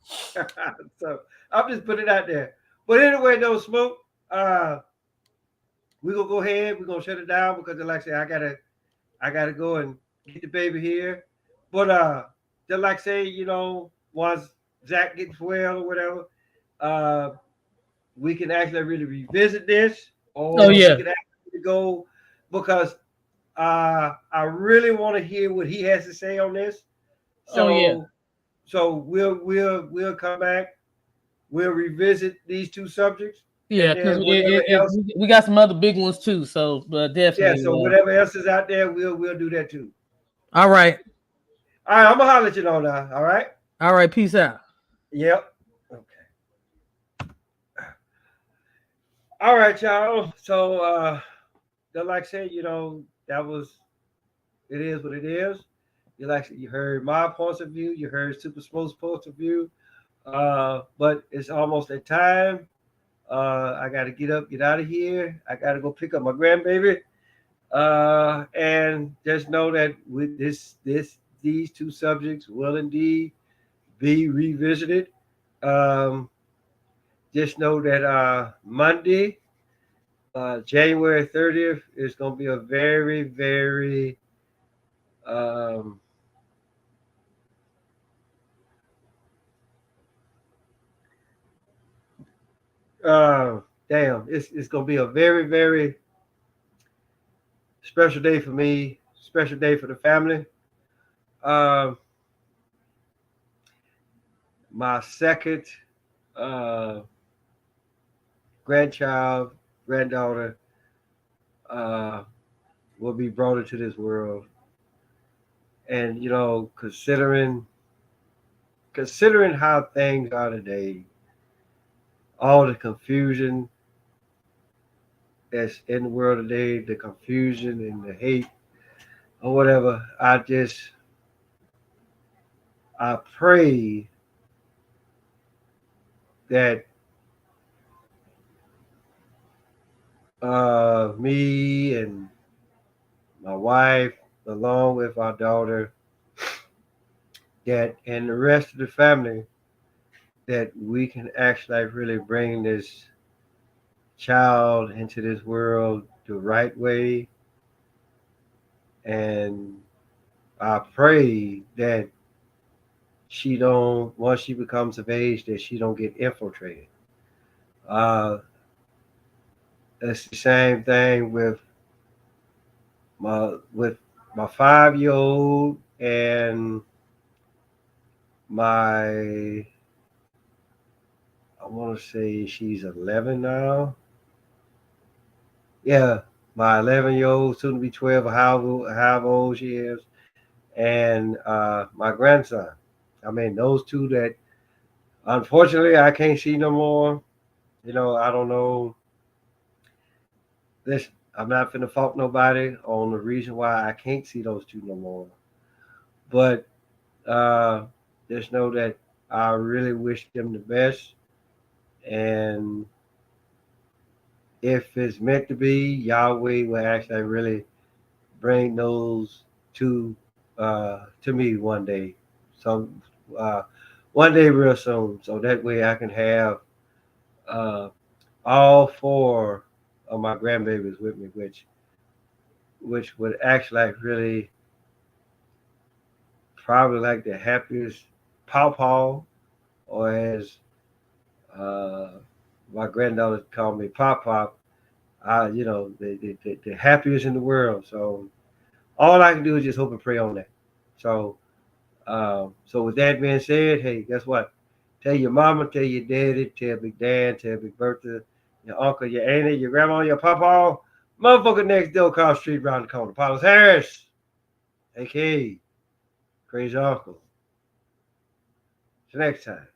So I'm just putting it out there. But anyway, no smoke. We're gonna go ahead, we're gonna shut it down because like I said, I gotta go and get the baby here. But just like say, once Zach gets well or whatever, uh we can actually really revisit this, Oh or we yeah. can actually go because I really want to hear what he has to say on this. Oh yeah. So we'll come back. We'll revisit these two subjects, and Yeah, because then whatever else, we got some other big ones too. So, but yeah. definitely. So whatever else is out there, we'll do that too. All right. All right, I'm gonna holler at you know now. All right. All right. Peace out. Yep. Okay. All right, y'all. So like I said, that was it is what it is. You heard my points of view, you heard Super Smoke's points of view. But it's almost that time. I got to get up, get out of here. I got to go pick up my grandbaby. And just know that with these two subjects will indeed be revisited. Um, just know that Monday, January 30th, is going to be a very, very um, uh, it's going to be a very, very special day for me, special day for the family. Um, my second uh, grandchild, granddaughter, uh, will be brought into this world. And considering how things are today, all the confusion that's in the world today, the confusion and the hate or whatever, I pray that me and my wife, along with our daughter, that and the rest of the family that we can actually really bring this child into this world the right way. And I pray that she don't once she becomes of age that she don't get infiltrated. Uh, it's the same thing with my 5 year old and my I want to say she's 11 now. Yeah, my 11-year old, soon to be 12, however old she is, and my grandson. I mean, those two that unfortunately I can't see no more. I don't know. Listen, I'm not finna fault nobody on the reason why I can't see those two no more. But uh, just know that I really wish them the best. And if it's meant to be, Yahweh will actually really bring those two to me one day. Some uh, one day real soon. So that way I can have uh, all four of my grandbabies with me, which would actually like really probably like the happiest pawpaw, or as uh, my granddaughter called me pop pop. The happiest in the world. So all I can do is just hope and pray on that. So so with that being said, hey, guess what? Tell your mama, tell your daddy, tell Big Dan, tell Big Bertha, your uncle, your auntie, your grandma, your papa, motherfucker next door across the street around the corner. Paulus Harris, aka Crazy Uncle. Till next time.